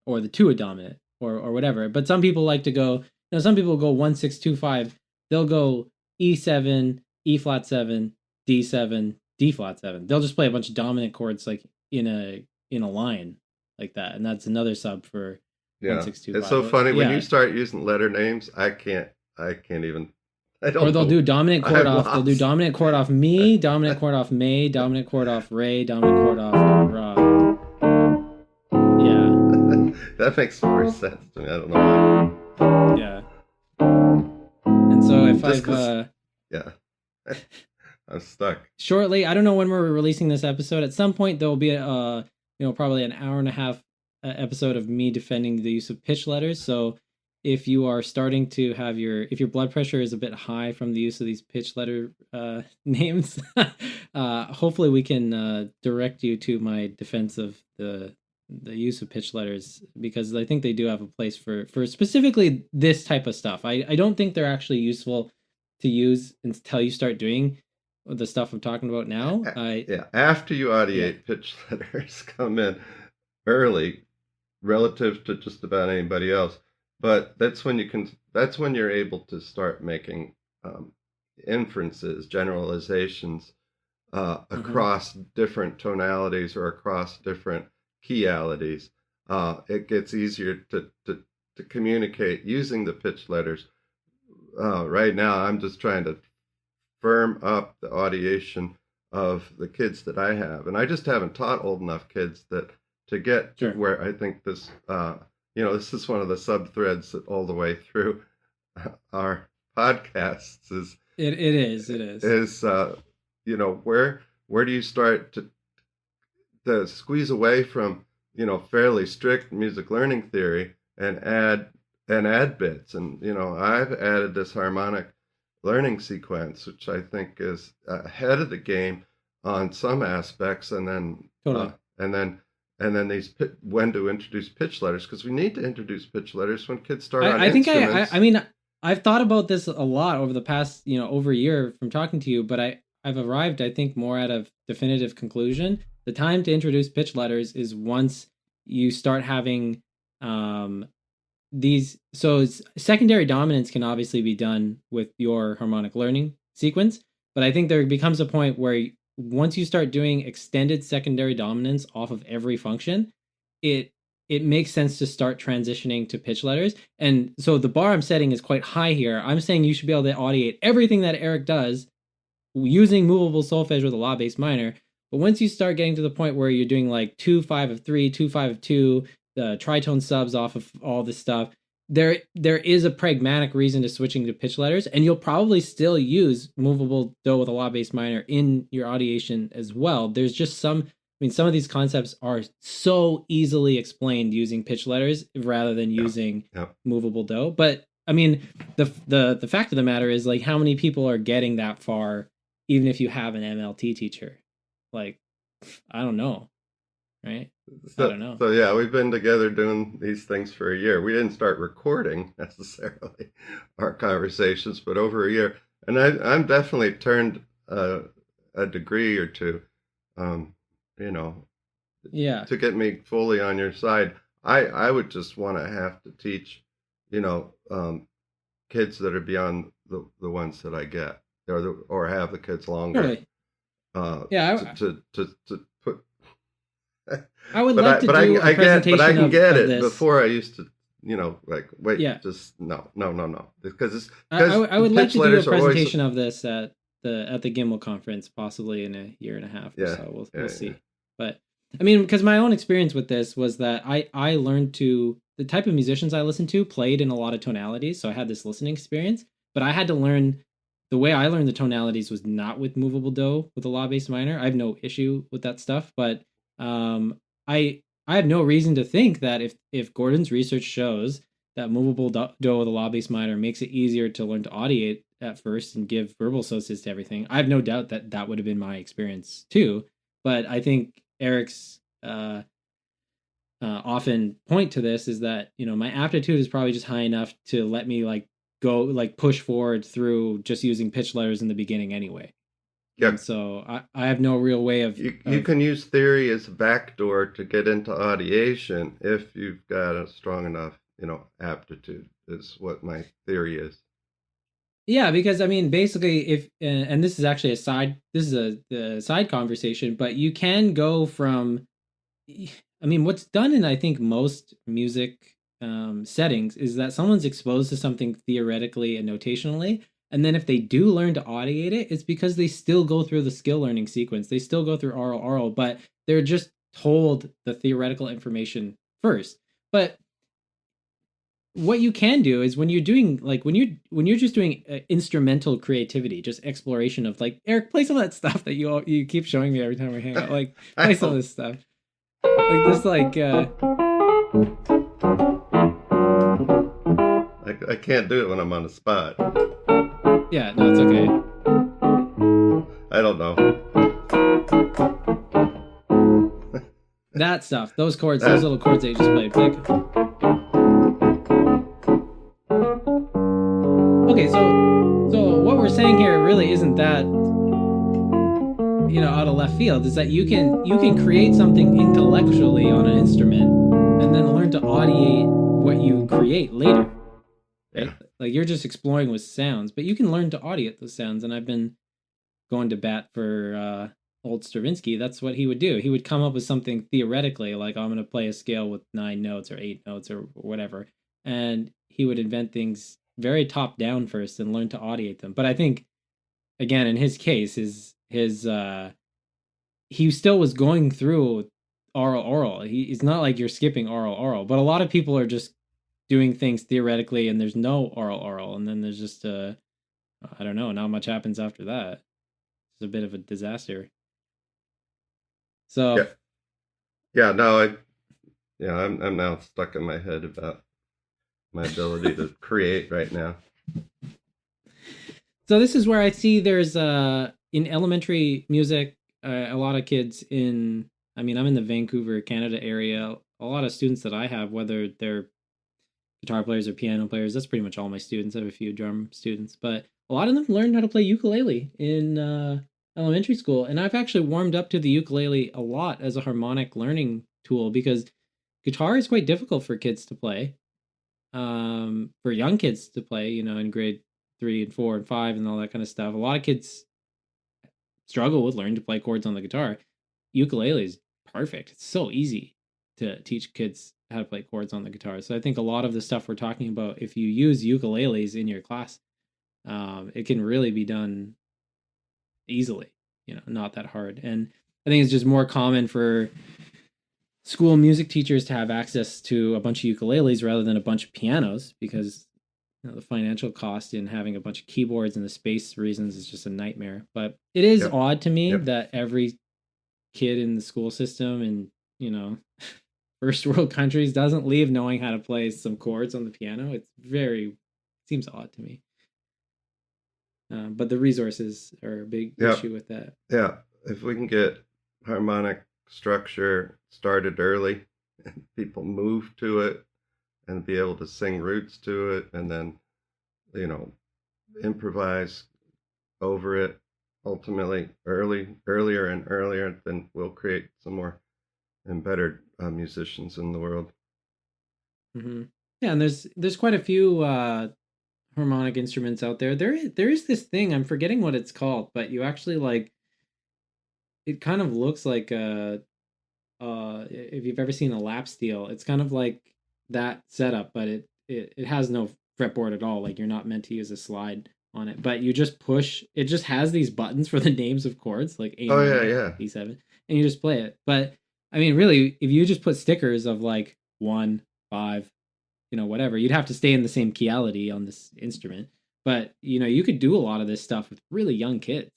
or the 2 a dominant, or whatever. But some people like to go, some people go 1625, they'll go E7, E flat 7, D7, D flat 7. They'll just play a bunch of dominant chords like in a line like that, and that's another sub for Yeah, 1625. it's so funny when you start using letter names. I can't even. I don't. Or they'll do dominant chord off. They'll do lost. dominant chord off me, dominant chord off May, dominant chord off Ray, dominant chord off Ra. Yeah, That makes more sense to me. I don't know why. yeah. And so if Just I've yeah, I'm stuck. shortly, I don't know when we're releasing this episode. At some point, there will be probably an hour and a half episode of me defending the use of pitch letters. So if you are starting to have if your blood pressure is a bit high from the use of these pitch letter names, hopefully we can direct you to my defense of the use of pitch letters, because I think they do have a place for specifically this type of stuff. I don't think they're actually useful to use until you start doing the stuff I'm talking about now. After you audiate, pitch letters come in early relative to just about anybody else. But that's when you're able to start making inferences, generalizations across different tonalities or across different keyalities. It gets easier to communicate using the pitch letters. Right now, I'm just trying to firm up the audiation of the kids that I have, and I just haven't taught old enough kids to get to where I think this. This is one of the sub threads that all the way through our podcasts is. It is. Where do you start to squeeze away from fairly strict music learning theory and add bits, and I've added this harmonic learning sequence, which I think is ahead of the game on some aspects, and then totally. and then these when to introduce pitch letters, because we need to introduce pitch letters when kids start on instruments. I mean, I've thought about this a lot over the past over a year from talking to you, but I've arrived, I think, more at a definitive conclusion. The time to introduce pitch letters is once you start having um, secondary dominance can obviously be done with your harmonic learning sequence, but I think there becomes a point where once you start doing extended secondary dominance off of every function, it it makes sense to start transitioning to pitch letters. And so the bar I'm setting is quite high here. I'm saying you should be able to audiate everything that Eric does using movable solfege with a law based minor. But once you start getting to the point where you're doing like 2 5 of 3, 2 5 of 2, the tritone subs off of all this stuff, there is a pragmatic reason to switching to pitch letters, and you'll probably still use movable do with a law based minor in your audiation as well. There's just some of these concepts are so easily explained using pitch letters rather than using movable do. But I mean, the fact of the matter is, like, how many people are getting that far, even if you have an MLT teacher? Like, I don't know, right? I don't know. So yeah, we've been together doing these things for a year. We didn't start recording necessarily our conversations, but over a year. And I'm definitely turned a degree or two, you know, to get me fully on your side. I would just want to have to teach, kids that are beyond the ones that I get, or have the kids longer. Really? To put. I would like to do a presentation. But I can get it this. Before I used to, like, wait, just no, because I would like to do a presentation of this at the Gimbal conference, possibly in a year and a half or so. We'll see. But I mean, because my own experience with this was that I learned the type of musicians I listened to played in a lot of tonalities, so I had this listening experience. But I had to learn. The way I learned the tonalities was not with movable do with a law based minor. I have no issue with that stuff, but I have no reason to think that if Gordon's research shows that movable do with a law based minor makes it easier to learn to audiate at first and give verbal associates to everything, I have no doubt that would have been my experience too. But I think Eric's often point to this is that, my aptitude is probably just high enough to let me push forward through just using pitch letters in the beginning anyway. Yeah. And so I have no real way of... You can use theory as a backdoor to get into audiation if you've got a strong enough, aptitude, is what my theory is. Yeah, because I mean, basically, if and this is actually a side conversation, but you can go from... I mean, what's done in, I think, most music settings is that someone's exposed to something theoretically and notationally, and then if they do learn to audiate it, it's because they still go through the skill learning sequence. They still go through oral, but they're just told the theoretical information first. But what you can do is when you're doing, like, when you're just doing instrumental creativity, just exploration of, like, Eric, play some of that stuff that you keep showing me every time we hang out. Like, play some of this stuff. Like this, like I can't do it when I'm on the spot. Yeah, no, it's okay. I don't know. That stuff, those chords, those little chords that you just played. Okay, so what we're saying here really isn't that, out of left field, is that you can create something intellectually on an instrument and then learn to audiate what you create later. Right? Like, you're just exploring with sounds, but you can learn to audiate those sounds. And I've been going to bat for old Stravinsky. That's what he would do. He would come up with something theoretically, like, I'm going to play a scale with 9 notes or 8 notes or whatever. And he would invent things very top down first and learn to audiate them. But I think, again, in his case, he still was going through oral. It's not like you're skipping oral, but a lot of people are just doing things theoretically and there's no oral, and then there's just I don't know, not much happens after that. It's a bit of a disaster. So I'm now stuck in my head about my ability to create right now. So this is where I see there's in elementary music, a lot of kids I'm in the Vancouver, Canada area. A lot of students that I have, whether they're guitar players or piano players, that's pretty much all my students. I have a few drum students, but a lot of them learned how to play ukulele in elementary school. And I've actually warmed up to the ukulele a lot as a harmonic learning tool because guitar is quite difficult for kids to play, for young kids to play, in grade 3 and 4 and 5 and all that kind of stuff. A lot of kids struggle with learning to play chords on the guitar. Ukulele is perfect. It's so easy to teach kids how to play chords on the guitar. So I think a lot of the stuff we're talking about, if you use ukuleles in your class, it can really be done easily, not that hard. And I think it's just more common for school music teachers to have access to a bunch of ukuleles rather than a bunch of pianos, because the financial cost in having a bunch of keyboards and the space reasons is just a nightmare. But it is Yep. odd to me Yep. that every kid in the school system in, first world countries doesn't leave knowing how to play some chords on the piano. Seems odd to me. But the resources are a big Yep. issue with that. Yeah. If we can get harmonic structure started early, and people move to it and be able to sing roots to it, and then, you know, improvise over it ultimately earlier and earlier, then we'll create some more and better musicians in the world. Mm-hmm. Yeah, and there's quite a few harmonic instruments out there. There is this thing, I'm forgetting what it's called, but you actually like, it kind of looks like a if you've ever seen a lap steel, it's kind of like that setup, but it has no fretboard at all. Like, you're not meant to use a slide on it, but you just push. It just has these buttons for the names of chords, like A Oh yeah, minor, yeah. D7, and you just play it. But I mean, really, if you just put stickers of like 1, 5, whatever, you'd have to stay in the same keyality on this instrument. But you could do a lot of this stuff with really young kids,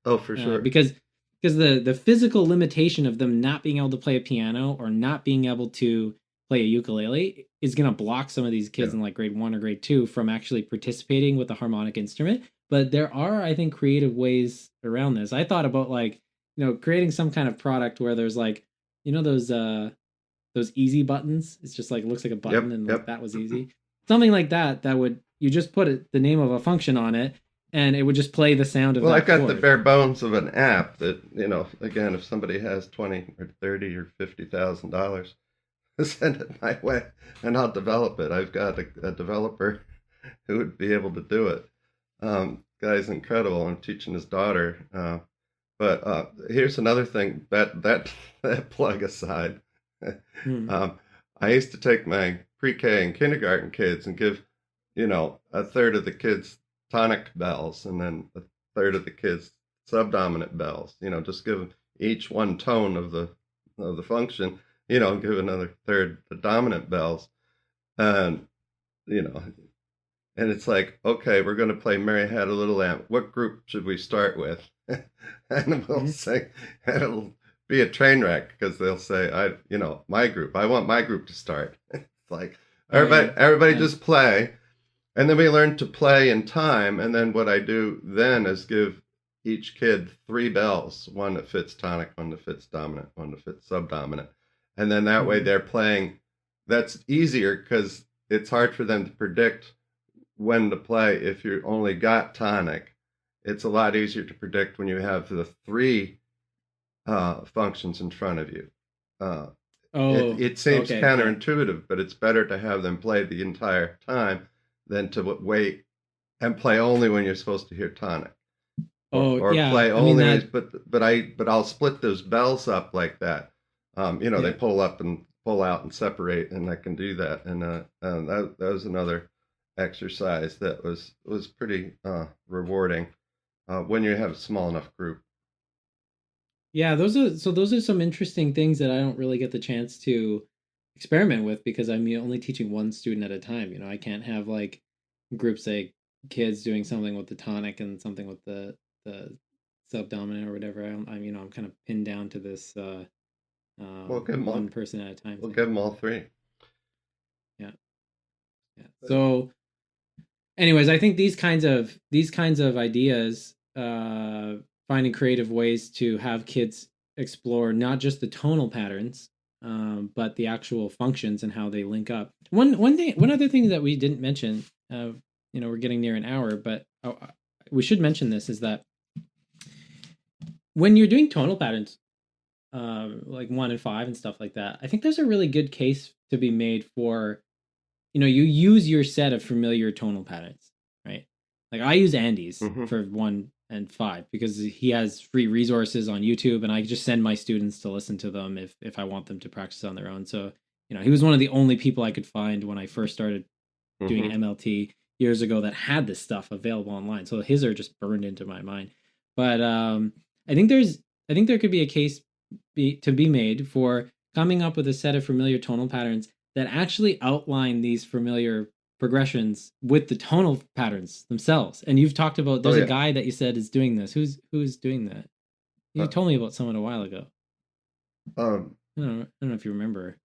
Oh, for sure. because the physical limitation of them not being able to play a piano or not being able to play a ukulele is going to block some of these kids Yeah. in like grade 1 or grade 2 from actually participating with a harmonic instrument. But there are, I think, creative ways around this. I thought about, like, creating some kind of product where there's like, those easy buttons. It's just like, it looks like a button, Yep. and like Yep. that was easy. Something like that, that would, you just put the name of a function on it, and it would just play the sound of Well, I've that got the chord. bare bones of an app that, again, if somebody has 20 or 30 or $50,000, send it my way, and I'll develop it. I've got a developer who would be able to do it. Guy's incredible. I'm teaching his daughter. But here's another thing, that plug aside. Hmm. um, I used to take my pre-K and kindergarten kids and give, a third of the kids tonic bells, and then a third of the kids subdominant bells. Just give them each one tone of the function. And give another third the dominant bells, and you know, and it's like, okay, we're going to play Mary Had a Little Lamb. What group should we start with? And we'll Hmm. sing, and it'll be a train wreck because they'll say, my group. I want my group to start. It's like, Oh everybody, yeah, everybody yeah. just play, and then we learn to play in time. And then what I do then is give each kid three bells: one that fits tonic, one that fits dominant, one that fits subdominant, and then that way Hmm. they're playing. That's easier because it's hard for them to predict when to play if you only got tonic. It's a lot easier to predict when you have the three functions in front of you. Uh, it, Oh, it seems okay, yeah. counterintuitive, but it's better to have them play the entire time than to wait and play only when you're supposed to hear tonic, Oh or yeah. play I mean only when. that. But I'll split those bells up like that. They Yeah. pull up and pull out and separate, and I can do that. And that was another exercise that was pretty rewarding when you have a small enough group. Yeah, those are some interesting things that I don't really get the chance to experiment with, because I'm only teaching one student at a time. I can't have like groups, like kids doing something with the tonic and something with the subdominant or whatever. I'm kind of pinned down to this We'll give them all. one person at a time We'll thing. give them all three. Yeah, yeah. So anyways, I think these kinds of ideas, finding creative ways to have kids explore not just the tonal patterns, but the actual functions and how they link up. One other thing that we didn't mention, we're getting near an hour, but we should mention this, is that when you're doing tonal patterns, like 1 and 5 and stuff like that, I think there's a really good case to be made for, you use your set of familiar tonal patterns, right? Like I use Andy's Mm-hmm. for 1 and 5 because he has free resources on YouTube, and I just send my students to listen to them if I want them to practice on their own. So, he was one of the only people I could find when I first started doing Mm-hmm. MLT years ago that had this stuff available online. So his are just burned into my mind. But I think there's I think there could be a case to be made for coming up with a set of familiar tonal patterns that actually outline these familiar progressions with the tonal patterns themselves. And you've talked about Oh there's a yeah. guy that you said is doing this. Who's doing that? You Uh, told me about someone a while ago. um, I don't know if you remember.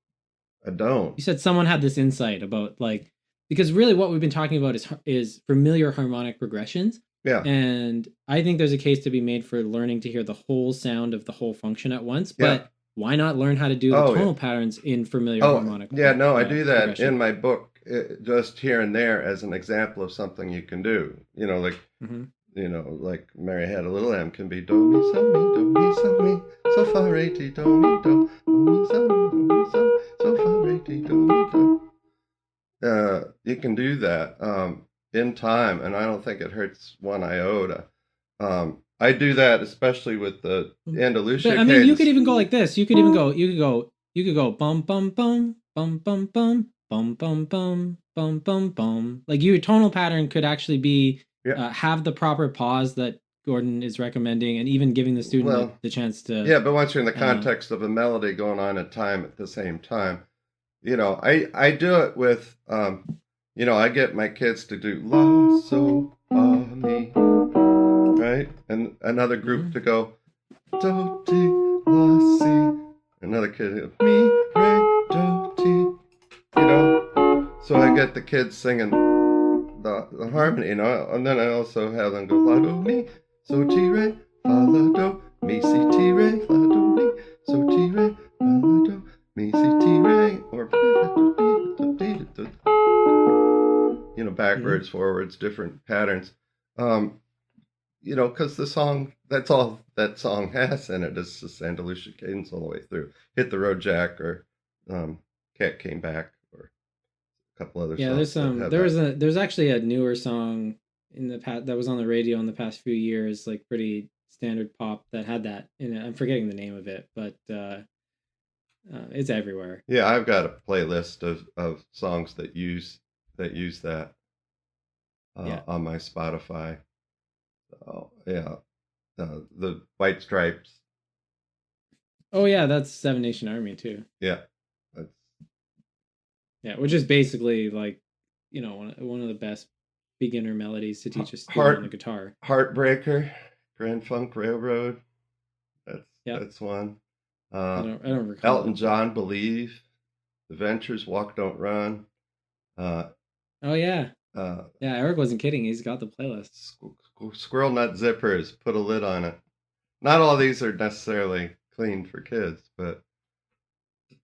I don't. You said someone had this insight about like, because really what we've been talking about is familiar harmonic progressions, Yeah. and I think there's a case to be made for learning to hear the whole sound of the whole function at once. Yeah. But why not learn how to do the Oh yeah. tonal patterns in familiar Oh harmonic yeah. No, I do that in progression? my book, just here and there as an example of something you can do. Mm-hmm. Like Mary Had a Little Lamb can be do me so mi so fa re ti do mi do mi so fa re ti do mi do. You can do that in time, and I don't think it hurts one iota. I do that especially with the But Andalusia I mean, you could cadence. even go like this. You could go bum bum bum bum bum bum bum bum bum bum bum bum. Like your tonal pattern could actually be Yeah, have the proper pause that Gordon is recommending, and even giving the student well, the chance to. yeah, but once you're in the Uh, context of a melody going on in time at the same time, I do it with I get my kids to do la so fa mi, right, and another group mhm. to go do ti la si, another kid mi re do ti, so I get the kids singing the harmony, and then I also have them go la do mi so ti re fa la do mi si ti re la do mi so ti re fa la do mi si ti re, or Mhm. backwards, forwards, different patterns. Um, because the song, that's all that song has in it is this Andalusia cadence all the way through. Hit the Road Jack, or um, Cat Came Back, or a couple other Yeah, there's songs that some. have that. There's actually a newer song in the past that was on the radio in the past few years, like pretty standard pop that had that in it. I'm forgetting the name of it, but it's everywhere. Yeah, I've got a playlist of songs that use that Yeah. on my Spotify. Oh, yeah, the White Stripes. Oh yeah, that's Seven Nation Army too. Yeah, that's Yeah, which is basically like, one of the best beginner melodies to teach a student on the Heart guitar. Heartbreaker, Grand Funk Railroad. That's Yeah, that's one. I Uh, don't I don't recall Elton it, but John, Believe, The Ventures, Walk Don't Run. Uh, oh yeah, uh, yeah. Eric wasn't kidding. He's got the playlist. Squirrel Nut Zippers, Put a Lid on It. Not all these are necessarily clean for kids, but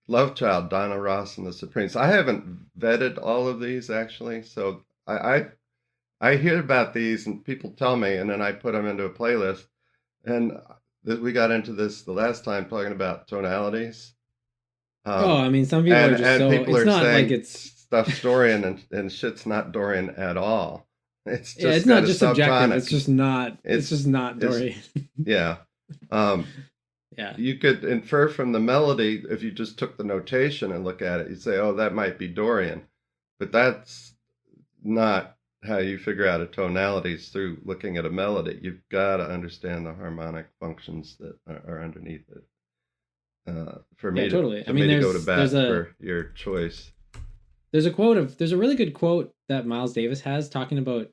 Love Child, Donna Ross and the Supremes. I haven't vetted all of these actually, so I hear about these and people tell me, and then I put them into a playlist. And we got into this the last time talking about tonalities. Oh, Um, I mean, some people and are just and so. people It's are not like saying it's. stuff's Dorian, and shit's not Dorian at all. It's Yeah, it's just got not a just subjective. subtonic. It's just not. It's It's just not it's Dorian. yeah. Um, Yeah. you could infer from the melody if you just took the notation and look at it. You'd say, "Oh, that might be Dorian," but that's not how you figure out a tonality is through looking at a melody. You've got to understand the harmonic functions that are underneath it. For Yeah, me to totally. I for mean, me to go to there's bat a for your choice. there's a really good quote that Miles Davis has talking about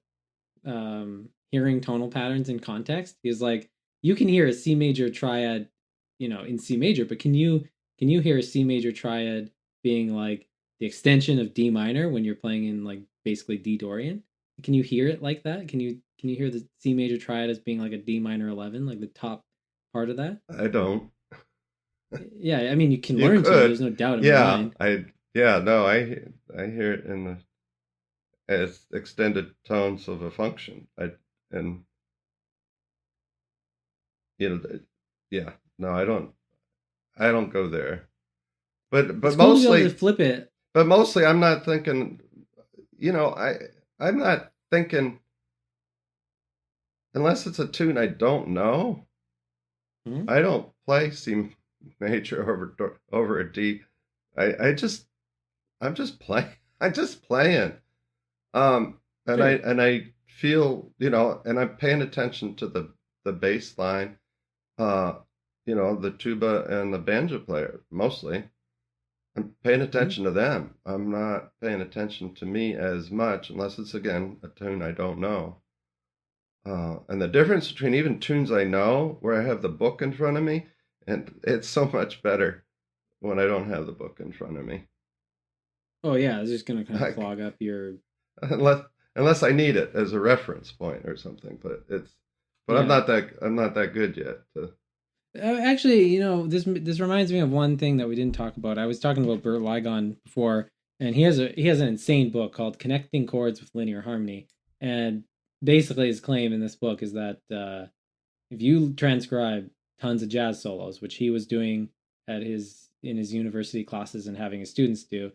hearing tonal patterns in context. He's like, you can hear a C major triad, in C major, but can you hear a C major triad being like the extension of D minor when you're playing in like basically D Dorian? Can you hear it like that? Can you hear the C major triad as being like a D minor 11, like the top part of that? I don't. Yeah, I mean you can You learn to. There's could. no doubt in my Yeah, mind. no, I hear it in the as extended tones of a function. And you know, yeah, no, I don't. I don't go there. It's But cool to be able to mostly, flip it. I'm not thinking. I'm not thinking unless it's a tune I don't know. Hmm? I don't play C major over a D. I just I'm just playing. I'm just playing. Sure. And I feel, and I'm paying attention to the bass line, uh, the tuba and the banjo player mostly. I'm paying Hmm? attention to them. I'm not paying attention to me as much unless it's again a tune I don't know. And the difference between even tunes I know, where I have the book in front of me, and it's so much better when I don't have the book in front of me. Oh yeah, it's just gonna kind of Like, clog up your. unless unless I need it as a reference point or something. But Yeah. I'm not that good yet. Actually, this reminds me of one thing that we didn't talk about. I was talking about Burt Ligon before, and he has an insane book called Connecting Chords with Linear Harmony. And basically, his claim in this book is that if you transcribe tons of jazz solos, which he was doing in his university classes and having his students do,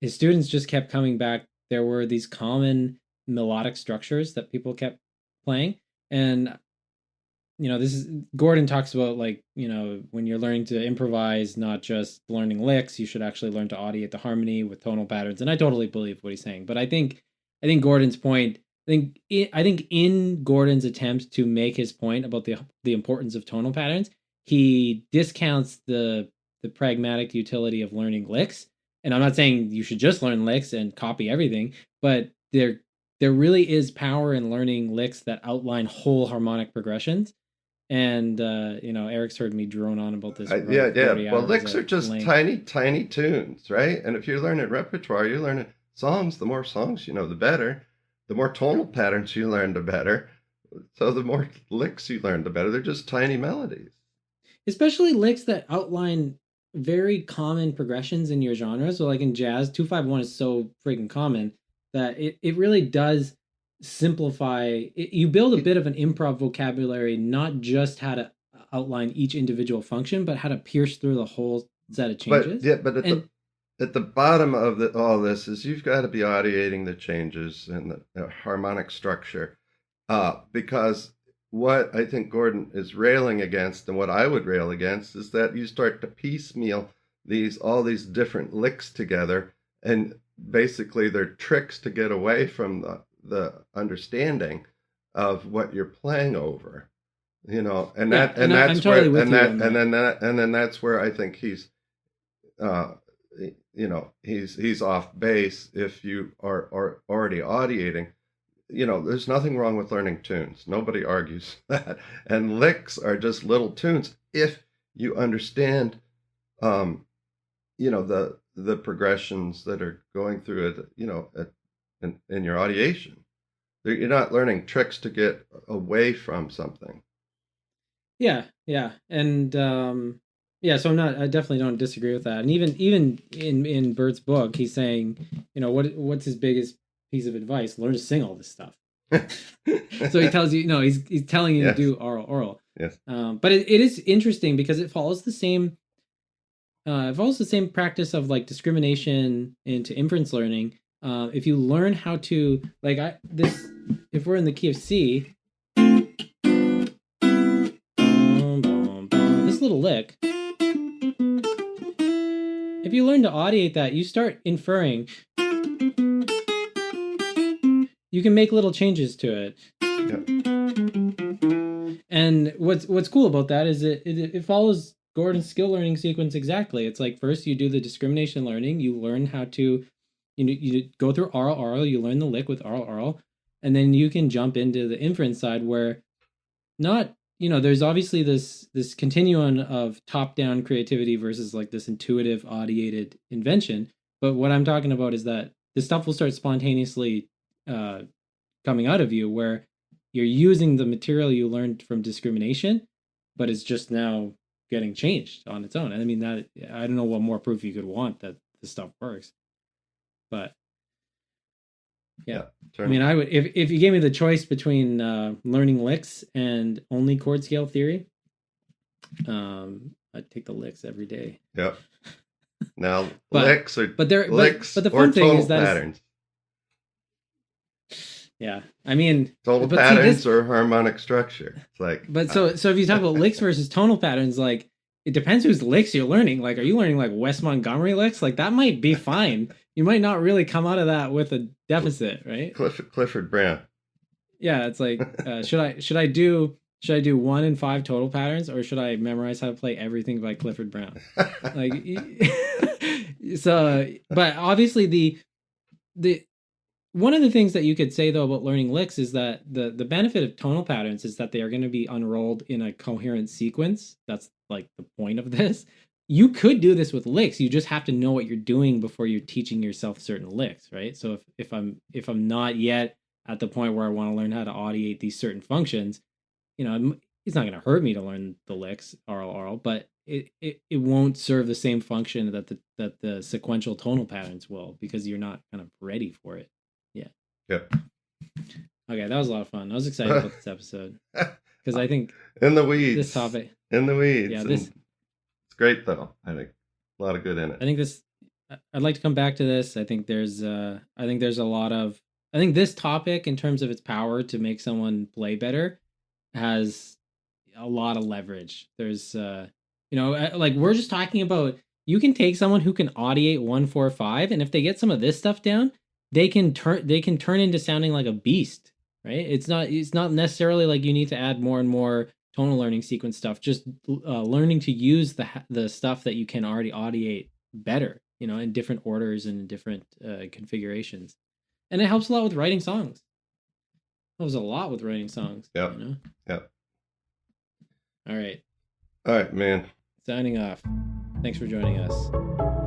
his students just kept coming back. There were these common melodic structures that people kept playing, and this is Gordon talks about, like, when you're learning to improvise, not just learning licks, you should actually learn to audiate the harmony with tonal patterns. And I totally believe what he's saying, but I think Gordon's point. I think in Gordon's attempt to make his point about the importance of tonal patterns, he discounts the pragmatic utility of learning licks. And I'm not saying you should just learn licks and copy everything, but there really is power in learning licks that outline whole harmonic progressions. And Eric's heard me drone on about this for Yeah, probably yeah. 40 Well, hours licks are at just length. tiny, tiny tunes, right? And if you're learning repertoire, you're learning songs. The more songs you know, the better. The more tonal patterns you learn, the better. So the more licks you learn, the better. They're just tiny melodies. Especially licks that outline very common progressions in your genre. So like in jazz, 251 is so freaking common that it really does simplify you build a It, bit of an improv vocabulary, not just how to outline each individual function, but how to pierce through the whole set of but changes. yeah, but And at the bottom of all this is you've got to be audiating the changes in the harmonic structure, because what I think Gordon is railing against, and what I would rail against, is that you start to piecemeal all these different licks together, and basically they're tricks to get away from the understanding of what you're playing over. yeah, and I'm That's totally where with you on and then that's where I think uh, he's off base if you are already audiating. There's nothing wrong with learning tunes. Nobody argues that. And licks are just little tunes if you understand, um, the progressions that are going through it, in your audiation. You're not learning tricks to get away from something. Yeah, yeah, and yeah. So I definitely don't disagree with that. And even in Bert's book, he's saying, what's his biggest piece of advice? Learn to sing all this stuff. So he tells you, no, he's telling you to Yes, do oral. yes. But it is interesting because it follows the same practice of like discrimination into inference learning. If you learn how to like I this, if we're in the key of C, this little lick, if you learn to audiate that, you start inferring. You can make little changes to it. Yeah. And what's cool about that is it follows Gordon's skill learning sequence exactly. It's like first you do the discrimination learning, you learn how to you go through oral, you learn the lick with oral, and then you can jump into the inference side where not there's obviously this continuum of top down creativity versus like this intuitive audiated invention. But what I'm talking about is that this stuff will start spontaneously uh coming out of you where you're using the material you learned from discrimination, but it's just now getting changed on its own. And I mean, that I don't know what more proof you could want that this stuff works. But yeah, Yeah. I mean, Turn. I would, if you gave me the choice between learning licks and only chord scale theory, I'd take the licks every day. Yep. Now But licks or but there licks but the or fun thing tonal is that patterns. yeah. I mean, Tonal but see patterns this or harmonic structure. It's like but so if you talk about licks versus tonal patterns, like it depends whose licks you're learning. Like, are you learning like Wes Montgomery licks? Like that might be fine. You might not really come out of that with a deficit, right? Clifford Brown. Yeah, it's like should I do 1 in 5 total patterns, or should I memorize how to play everything by Clifford Brown? Like so, but obviously the one of the things that you could say though about learning licks is that the benefit of tonal patterns is that they are going to be unrolled in a coherent sequence. That's like the point of this. You could do this with licks. You just have to know what you're doing before you're teaching yourself certain licks, right? So if I'm not yet at the point where I want to learn how to audiate these certain functions, it's not going to hurt me to learn the licks RL, but it won't serve the same function that the sequential tonal patterns will, because you're not kind of ready for it. Yeah. Yep. Okay, that was a lot of fun. I was excited about this episode because I think In the weeds. this topic. In the weeds. Yeah, it's great though. I think a lot of good in it. I think this. I'd like to come back to this. I think there's a lot of. I think this topic, in terms of its power to make someone play better, has a lot of leverage. There's, like we're just talking about. You can take someone who can audiate 1-4-5, and if they get some of this stuff down, they can turn into sounding like a beast, right? It's not necessarily like you need to add more and more tonal learning sequence stuff. Just learning to use the stuff that you can already audiate better, in different orders and in different configurations, and it helps a lot with writing songs. It helps a lot with writing songs. Yep. Yep. All right. All right, man. Signing off. Thanks for joining us.